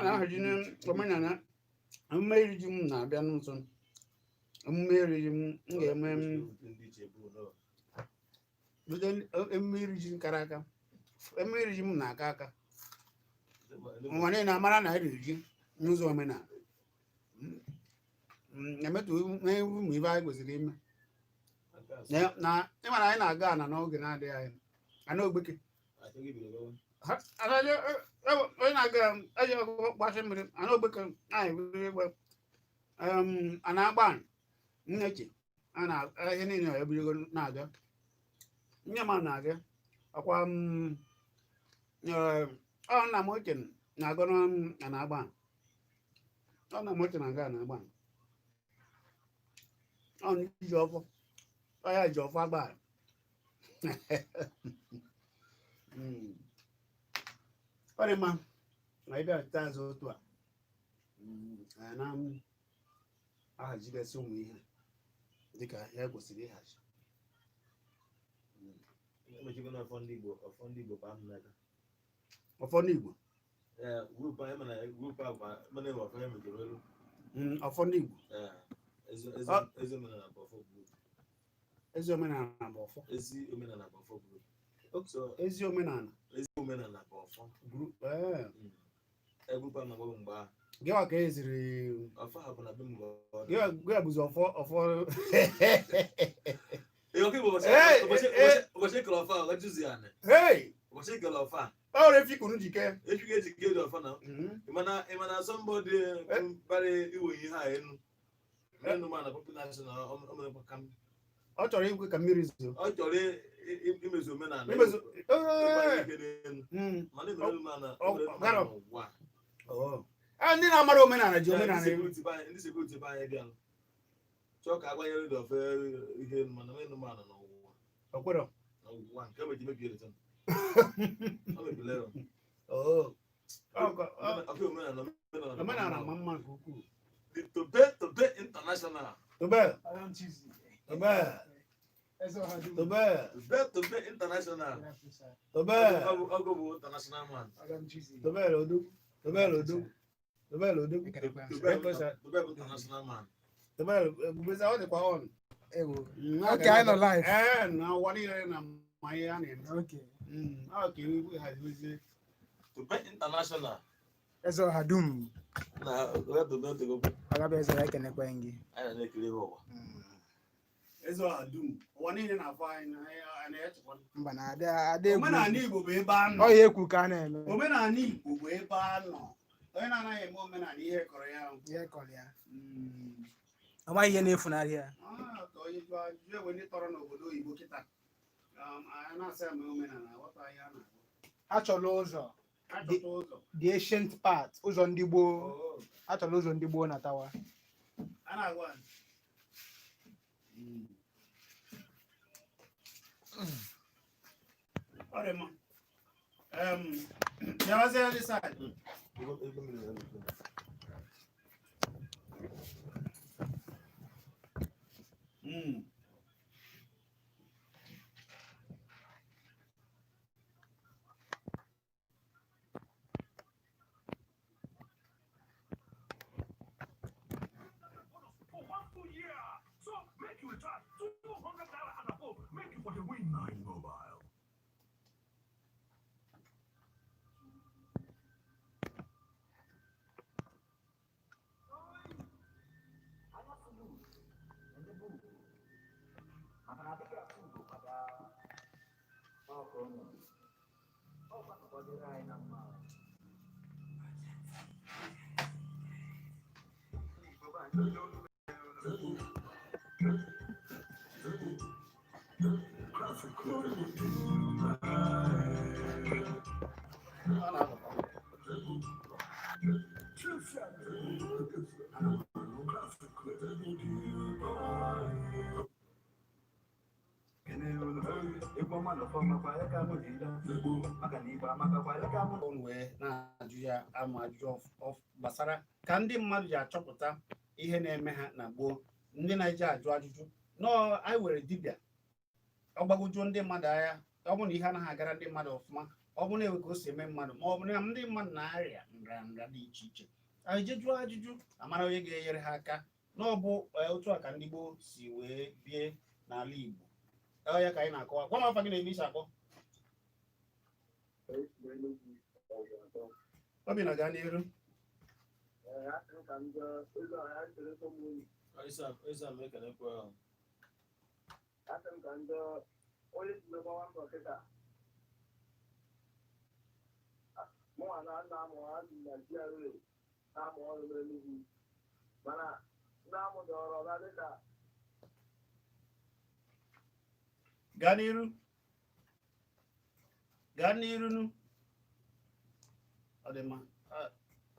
na-ahazi n'omenala emume iri ji m na-abịa n'ụzọ. Emume iri ji m ga-eme emume iri ji kara aka. Emume iri ji m na-aka aka. Ụwa niile amara na iri ji n'ụzọ omenala emetụ ụmụ ibe anyị kwesịrị ime na ịmara anyị na-aga ana n'oge na-adịghị anyị ana ogbeke onye na-aga eji ọkụkọ kpasị mmiri ana ogbeke anyị igbe a na-agba nneche ihe niile ebidogo na-aga nye ma na-aga ọkwa nna m ochie na-agọ na na-agba nna m ochie na-aga na-agba ji ọfọ ọya ji ọfọ agba ọ dị mma na ịbịa taa azụ otu a na-ahazigasị ụmụ ihe dịka ya kwesịrị ịhazi. ọfọ ndị Igbo ọfọ ndị Igbo ọfọ ndị Igbo ezi omenala bụ ọfọ. Ezi omenala bụ ọfọ group. Ezi omenala bụ ọfọ group. Egwupa na gbogbo mgbe ahụ gịwa ka eziri ọfọ ha bụ na be mgbe gịwa bụzi ọfọ ụbọchị kere ọfọ a Chizzy anị ụbọchị kere ọfọ a ọrụ efikunu jike efiga ejike dị ọfọ na ịmana asọmbọdị bara iwe ihe a enu ma na population na ọmụrụkwa kam ọ chọrọ ikwe ka mmiri zoo. Ọ chọrọ imezu omenala mana ndị na-amara omenala ji omenala ndị sekuriti be anyị bịa chọọ ka agbanyere dị ofe ihe mana menụmanụ n'ụwa ọkwere n'ụwa nke meji mebiere ọ mebile ka omenala ma mma nke ukwuu. The Tobe International. Tobe Chizzy. Tobe Tobe Tobe International. Tobe Ogo bụ international man. Tobe Lodu Tobe Lodu Tobe Lodu Tobe bụ international man. Tobe bụza ọ dịkwa on. Okay, I know life. Na ụwa niile na ma ihe a na-eme. Okay. Ọ ka iwu hazizie. Tobe International. Eso hadum. Na Tobe Otego. Agabe eso ya kenekwa ngi. Anyị na-ekiri ụwa. Eze ọha dum ụwa niile na-afọ anyị na-echekwa. Mba na ade Omenala Igbo bụ ebe a nọ. Ọ ya ekwu ka na-eme. Omenala Igbo bụ ebe a nọ. Onye na-anaghị eme omenala ihe kọrọ ya. Ihe kọrọ ya. Ọ maghị ihe na-efunarị ya. Ka onye jụọ ajụjụ ewe ndị tọrọ n'obodo oyibo kịta. Anyị na-asị ya mee omenala ghọta ihe a na-agụ. Achọla ụzọ. Achọta ụzọ. The ancient part, ụzọ ndị gboo. Achọla ụzọ ndị gboo natawa. A na-agwa anyị. Ọ dị mma. Bịawazie this side. wee na-ajụ ya ajụjụ gbasara ka ndị mmadụ ji achọpụta ihe na-eme ha na gboo. Ndị na-eji ajụ ajụjụ nọọ anyị were dibịa ọgbagwojuo ndị mmadụ anya. Ọ bụ na ihe anaghị agara ndị mmadụ ọfụma, ọ bụ na-ewe ka o si eme mmadụ, ma ọ bụ na ndị mmadụ na-arịa nrịanrịa dị iche iche, anyị je jụọ ajụjụ amara onye ga-enyere ha aka. Na ọ bụ otu a ka ndị gboo si wee bie n'ala Igbo. Ya ka anyị na-akọwa. Gwa m afa gị na ebe isi akpọ. Obi na gaa n'iru. Gaa n'iru. Gaa n'iru nụ. Ọ dị mma.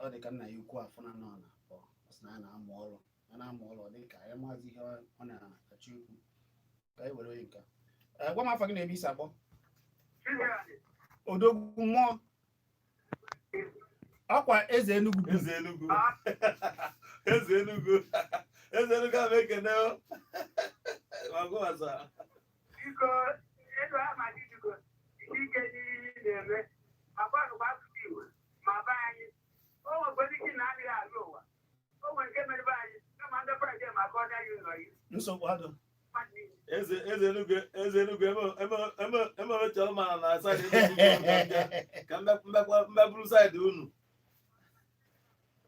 Ọ dị ka nna ya ukwu afọ na nọ na ọ sị na ya na-amụ ọrụ. Ya na-amụ ọrụ, ọ dị ka ya maazị ihe ọ na-achọ ikwu. Ka anyị were onye nke a. Gwa m afa gị na ebe isi akpọ. Odogwu mmụọ. Ọkwa eze Enugu. Eze Enugu. Eze Enugu. Eze Enugu ahụ ekene o. Magwasa. Biko, elu amaghị biko, ike na-eme, agbanụ asụsụ Igbo, ma be anyị, o nwekwara ike na-adịghị alụ ụwa, o nwere nke mere be anyị, kama ndị Fraịde maka ọ dịghị ụlọ ya. Nsogbu adọ. Eze Enugu eme chọrọ mana na saịdị Enugu ka mbeburu saịdị unu.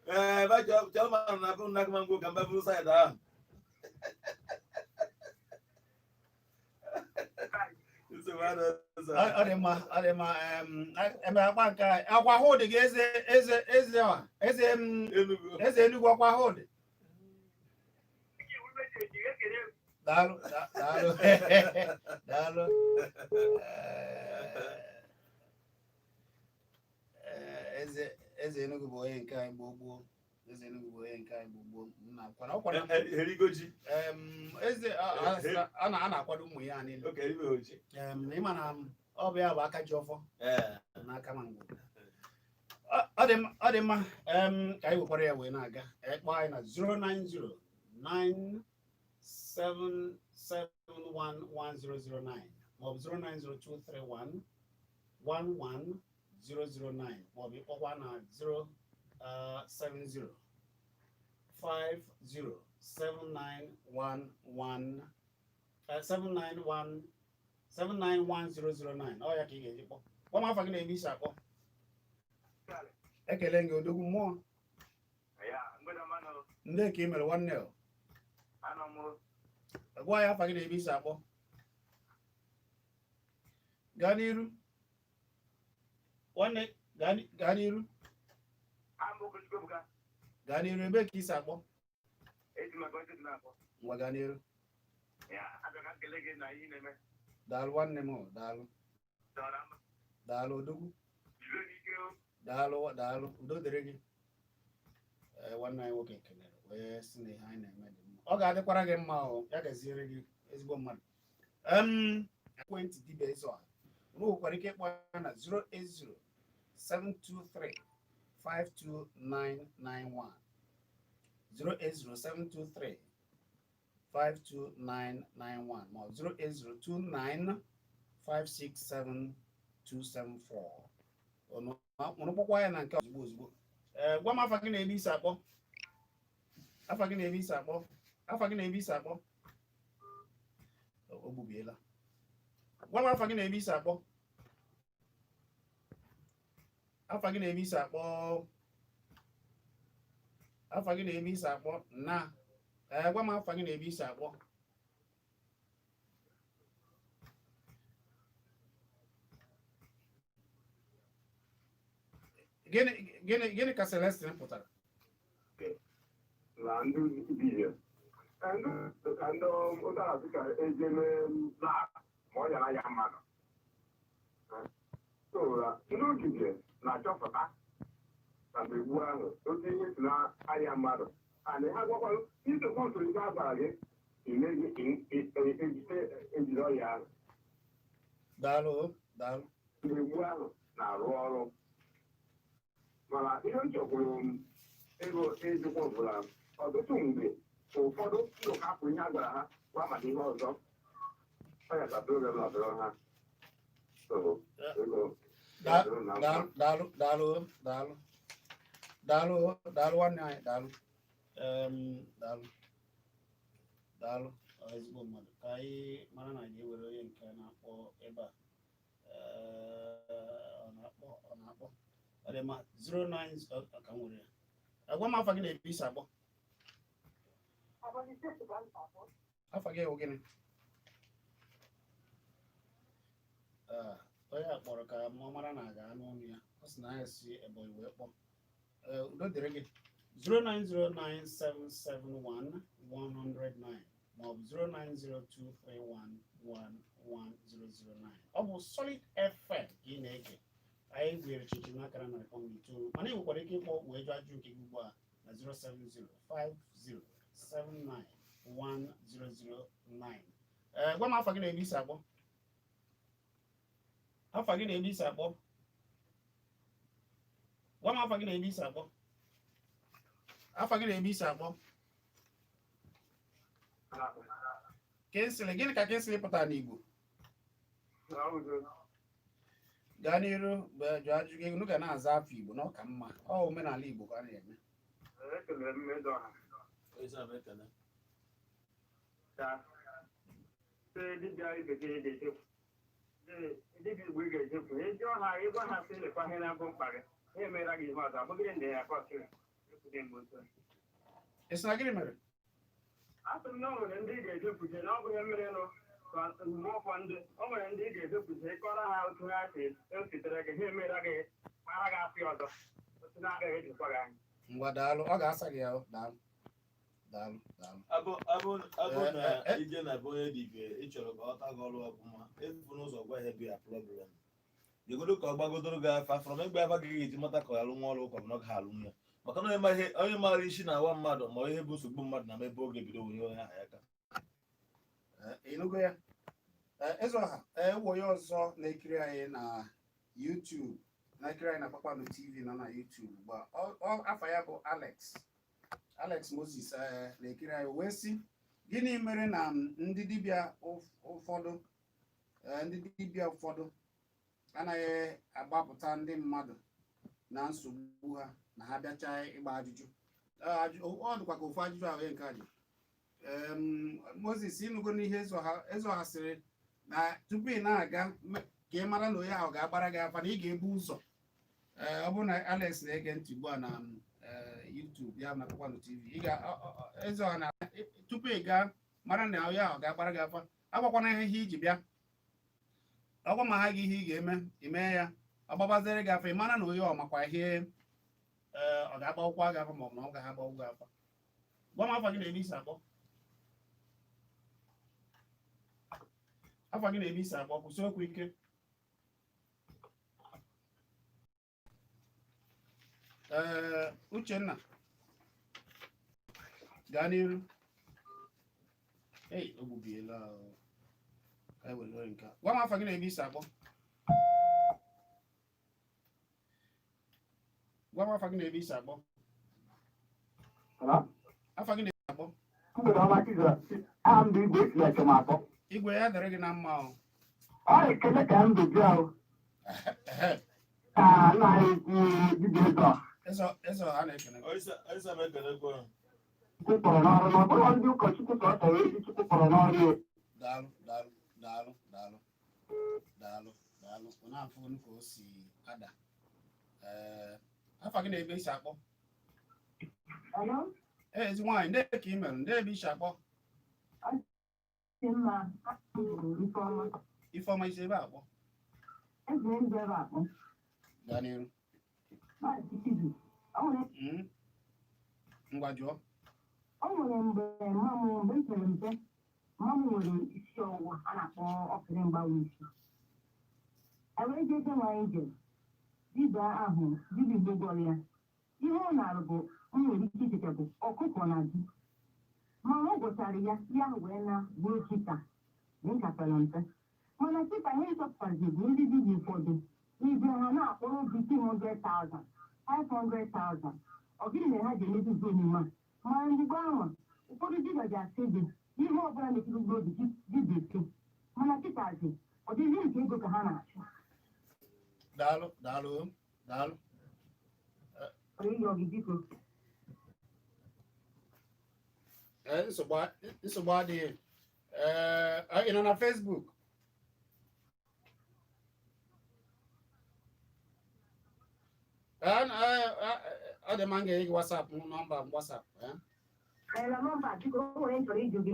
Ebe chọrọ mana na bụ nnaka mangwo ka mbeburu saịdị ahụ. Ọ dị mma, ọ dị mma. Ebe akpa nke akwa ahụ dị gị eze Enugu akwa ahụ dị. Daalụ, daalụ, daalụ. Eze Enugu bụ onye nke anyị gboo. Eze Enugu bụ onye nke anyị gboo. Eze a na-akwado ụmụ ya niile. Ịma na ọ bụ ya bụ aka ji ọfọ n'aka ma ngwo. ọ dị mma ka anyị wekwara ya wee na-aga kpọọ anyị na 09097711009 maọbụ 09023111009 maọbụ ịkpọkwa na 07050791009 ọ ya ka ị ga-eji kpọ gwa m afọ gị na-ebe isi akpọ ekele gị odogwu mmụọ ndị ka ị mere nwanne gwa ya afa gị na-ebe isi akpọ gaa n'iru nwanne gaa n'iru ebe ka isi akpọ ngwa gaa n'iru daalụ nwanne m daalụ odogwu daalụ udo dịrị gị nwanne anyị nwoke kelere wee sị na ihe anyị na-eme dị mma ọ ga-adịkwara gị mma ya gaziere gị ezigbo mmadụ ekwentị dibịa ịzụ ọha unu nwekwara ike ịkpọ ya na 08072352991 08072352991 ma ọ bụ 08029567274 unu kpọkwa ya na nke ozugbo gwa m afa gị na-ebe isi akpọ afa gị na-ebe isi akpọ o gbubiela gwa m afa gị na-ebe isi akpọ afa gị na-ebe isi akpọ na gwa m afa gị na-ebe isi akpọ gịnị ka Celestine pụtara na ndị dibịa ndị ụdara dịka ejeme lab ma ọ yara ya mmadụ ndị okike na-achọpụta na mgbe gboo ahụ otu ihe si na-aya mmadụ ana ha gwakwarụ isokwa usoro ihe a gwara gị ejiri ọya ahụ daalụ mgbe gboo ahụ na-arụ ọrụ mana ihe m chọkwuru ego ejikwa ọbụla ọtụtụ mgbe ụfọdụ ndụ hapụ ihe a gwara ha gwa maka ihe ọzọ ọ ya ka program nọdụrụ ha daalụ nwanne anyị daalụ ezigbo mmadụ ka anyị mara na anyị ewere onye nke na-akpọ ebe a ọ na-akpọ ọ dị ma 09 ka m nwere ya gwa m afa gị na-ebe isi akpọ afa gị ewu gịnị onye a kpọrọ ka m mara na aga n'ọnụ ya ọ sị na ya si Ebonyi wee kpọọ udo dịrị gị 09097711009 maọbụ 09023111009 ọ bụ Solid FM ka ị na-ege anyị gwere chichi n'akara narị kpọm itoolu mana ị nwekwara ike ịkpọ wee jụọ ajụ nke gị ugbu a na 07050791009 gwa m afa gị na-ebe isi akpọ gwa m afa gị na-ebe isi akpọ kensịlị gịnị ka kensịlị pụtara n'Igbo gaa n'iru jụọ ajụ gị unu ga na-aza afọ Igbo na ọ ka mma ọ omenala Igbo ka a na-eme dibịa Igbo ị ga-ejefu ezi ọha ịgwa ha sị lekwa ihe na-abụ mkpa gị ha emeela gị ihe ọzọ abụghị ndị ya kọsịrị ị sị na gịnị mere asị m na o nwere ndị ị ga-ejepụje na ọ bụghị mmiri nụ mgbe ụfọdụ o nwere ndị ị ga-ejepụje ịkọrọ ha otu ha si esitere gị ha emeela gị kpara gị afị ọzọ otu na-agaghị ejikwa gị anya ngwa daalụ ọ ga-asa gị ahụ daalụ abụ na ije na be onye dibịa ị chọrọ ka ọ ta gị ọrụ ọfụma efu n'ụzọ gwa ihe bụ ya problem jegodo ka ọ gbagodoro gị afa from egbe afa gị ga-eji mata ka ọ alụ nwa ọrụ ụka bụ na ọ ga alụ ya maka na onye maara isi na-awa mmadụ ma ihe bụ nsogbu mmadụ na ebe oge bido onye onye aha ya ka ịnụgo ya eze ọha ewu onye ọzọ na-ekiri anyị na YouTube na-ekiri anyị na Kpakpando TV nọ na YouTube ugbu a. Afọ ya bụ Alex Moses na-ekiri anyị wee sị gịnị mere na ndị dibịa ụfọdụ anaghị agbapụta ndị mmadụ na nsogbu ha na ha bịacha ịgba ajụjụ. Ọ dịkwa ka ofu ajụjụ ahụ nke ajụ. Moses ịnụgo n'ihe eze ọha sịrị na tupu ị na-aga ka ị mara na onye ahụ ga-agbara gị afa na ị ga-ebu ụzọ. Ọ bụrụ na Alex na-ege ntị ugbu a na YouTube ya na Kpakpando TV, eze ọha na tupu ị gaa mara na onye ahụ ga-agbara gị afa, agwakwana ihe iji bịa. Ọgwa ma ha gị ihe ị ga-eme ime ya, ọ gbabazere gị afa, ị mara na onye ọ makwa ihe ọ ga-agbawụkwa gị afa ma ọ bụ na ọ gaghị agbawụ gị afa. Gwa m afọ gị na-eme isi akpọ. Afọ gị na-eme isi akpọ, kwụsị okwu ike. Uchenna gaa n'iru. Ei, o gbubiela ewere nke a. Gwa m afọ gị na-eme isi akpọ. Gwa m afọ gị na-eme isi akpọ. Afọ gị na-eme akpọ. Igwe ya dịrị gị na mma o. Ọ ekele ka m dozi ahụ. Eze ọha na-ekele. Ọyịsa m ekele kwa. Kpọrọ n'ọrụ na ọ bụrụ ndị ụkọchukwu ka ọ chọrọ iji Chukwu kpọrọ n'ọrụ. Daalụ. Onye afọ ka o si ada. Afọ gị na-ebe isi akpọ. Ezi nwaanyị ndị ka ị mere ndị ebe isi akpọ. Ifeọma isi ebe akpọ. Gaa n'iru. Ngwa jụọ. Ọ nwere mgbe mgbe m pere mpe mma m nwere isi ọwụwa a na-akpọ ọkịrị mgbanwe isi. Ewee jeje nwanyị njem dibịa ahụ dibịa Igbo gwọrọ ya. Ihe ọ na-arụ bụ m nwere ike ichete bụ ọkụkọ na ji. Mana ọ gwọchara ya ya wee na bụrụ chita dị nkapere mpe. Mana chita ihe ịchọpụtazi bụ ndị dibịa ụfọdụ ibe ha na-akpọrọ obi 200,000 500,000. Ọ gịnị mere ha ji emezizi omume a? Ma ndị ahụ ụfọdụ dibịa ji asị gị ihe ọbụla na-ekiri ugbo obi dibịa eke. Mana chitazi ọ dịghị nke ego ka ha na-achụ. Daalụ. Nsogbu adịghị. Ị nọ na Facebook? Ọ dị mma m ga-enye gị WhatsApp nọmba m WhatsApp. Nọmba biko o nwere nchọrọ iju gị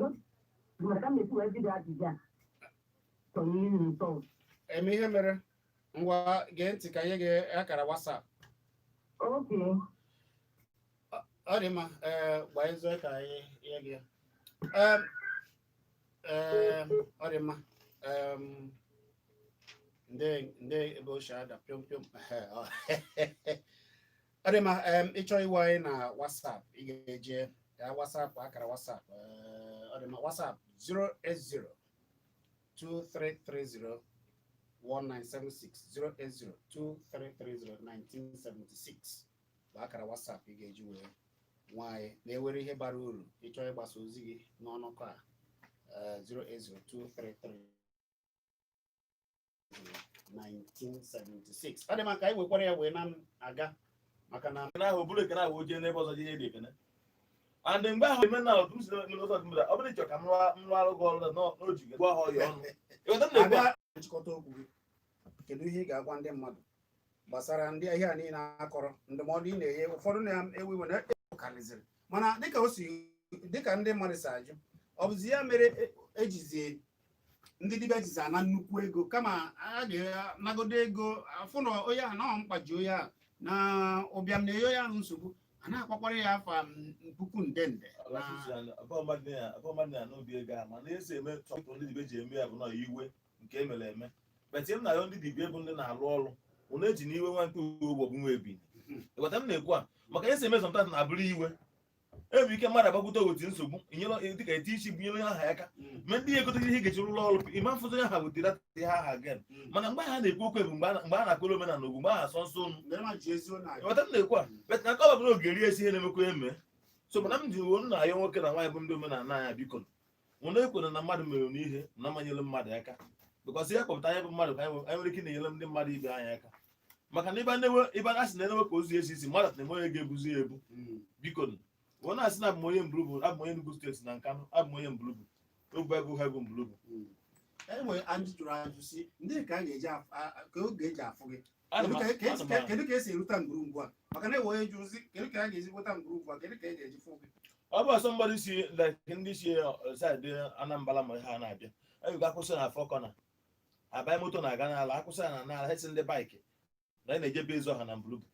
maka m na-esi wee bido ajụjụ a. Eme ihe mere ngwa gee ntị ka nye gị akara WhatsApp. Okay. Ọ dị mma gbaa ezo ka ihe gị. Ọ dị mma ndị ebe ochie ada pịọm ọ dị mma ịchọ iwe anyị na WhatsApp ị ga-eje ya WhatsApp akara WhatsApp ọ dị mma WhatsApp 08023301976 08023301976 bụ akara WhatsApp ị ga-eji wee nwanyị na-ewere ihe bara uru ịchọ ịgbasa ozi gị n'ọnụkọ a 08023301976. Ọ dị maka anyị wekwara ya wee na-aga maka na ahụ bụrụ ekene ahụ ojee n'ebe ọzọ ihe dị ekene. And mgbe ahụ eme na otu si mere ọzọ dịmda ọ bụrụ ịchọ ka m rụọ gị ọrụ n'oji gị gwa ha ọya ọnụ. Abịa nchịkọta okwu gị, kedu ihe ị ga-agwa ndị mmadụ gbasara ndị ihe a niile akọrọ ndụmọdụ ị na-enye? Ụfọdụ na-ewu iwe na-ekarịzịrị, mana dịka ndị mmadụ si ajụ, ọ bụzi ya mere ejizie ndị dibịa jizi ana nnukwu ego kama a ga-anagodo ego afụ na onye ahụ na mkpaji onye ahụ na ụbịam na-enye onye ahụ nsogbu, a na-akpakwara ya afa puku nde. abụọmadị na n'obi ego a mana esi eme tọpụtụ ndị dibịa ji eme ya bụ na iwe nke emere eme. Beti m na-ayọ ndị dibịa bụ ndị na-alụ ọrụ ụna eji na iwe nwa nke ugbo bụ nwa ebi. Ịghọta m na-ekwu a maka esi eme zọmtat na-abụrụ iwe enwere ike mmadụ agbakwute otu nsogbu dịka eti isi bunyere aha ya aka ma ndị ya egotere ihe ga-eji ụlọ ọrụ ịma mfụzi onye ha wetere ihe aha gen mana mgbe ha na-ekwu okwu bụ mgbe a na-akpọrọ omenala ogwu mgbe aha sọ nsọ unu ghọta m na-ekwu a bet na ka ọ bụla oge rie esi ihe na-emekwa eme so mana m ji uwe nna ya nwoke na nwaanyị bụ ndị omenala anya biko nwere ekwere na mmadụ mere n'ihe na amanyere mmadụ aka bịkọsị ihe kpọpụta anyị bụ mmadụ ka anyị nwere ike na-enyere ndị mmadụ ibe anyị aka maka na ịbe a sị na-enewe ka ozu esi isi mmadụ na-eme onye ga-ebuzi ya ebu biko wee na-asị na abụ m onye mbulubu abụ m onye Enugu steeti na Nkanụ abụ m onye mbulubu ogbe ego ha bụ mbulubu enwe anyị jụrụ ajụ si ndị ka a ga-eji ka oge eji afụ gị kedu ka esi erute ngwurungwu a maka na enwe onye jụ ozi kedu ka a ga-esi nweta ngwurungwu a kedu ka e ga-eji fụ gị ọ bụ ọsọ mgbado si ndị si saịdị Anambra ma ha na-abịa eyigo akwụsị na afọ kọna abanye moto na-aga n'ala akwụsị na n'ala hesi ndị baịkị na anyị na-ejebe ezu ọha na mbulubu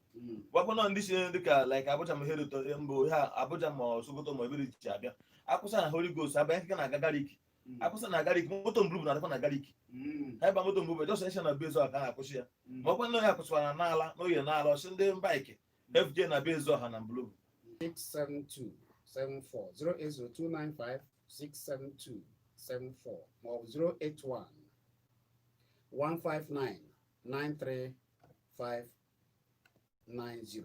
gwakwana ndị si dịka like Abuja ma ihe rụtọ mbụ ha Abuja ma Sokoto ma ebe dị abịa akwụsị na Holy Ghost abanye nkịka na-aga Gariki akwụsị na Gariki moto mbulubu na-adịkwa na Gariki ha ebe moto mbulubu jọsọ esha na be ezu ọha ka na-akwụsị ya ma ọkwa na onye akwụsịkwara n'ala n'oye n'ala ọsị ndị baịkị FJ na be ezu ọha na mbulubu 67274 08029567274 maọbụ 08115993590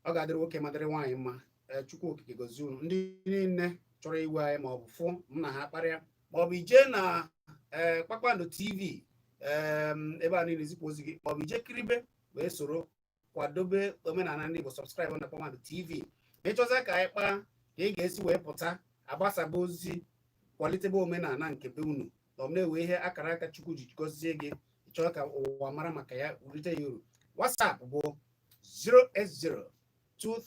ọ ga-adịrị nwoke madịrị nwaanyị mma Chukwu okike gozie unu ndị niile chọrọ iwe anyị maọbụ fụ m na ha kparịa maọbụ ije na Kpakpando TV ebe a niile zipụ ozi gị maọbụ ije kiribe wee soro kwadobe omenala ndị Igbo sọbskraịbụ na Kpakpando TV ma ịchọza ka anyị kpaa ka ị ga-esi wee pụta agbasaba ozi kwalitebe omenala nke be unu na ọ na-ewe ihe akara aka Chukwu ji gọzie gị ịchọọ ka ụwa mara maka ya rite ya uru WhatsApp bụ 08023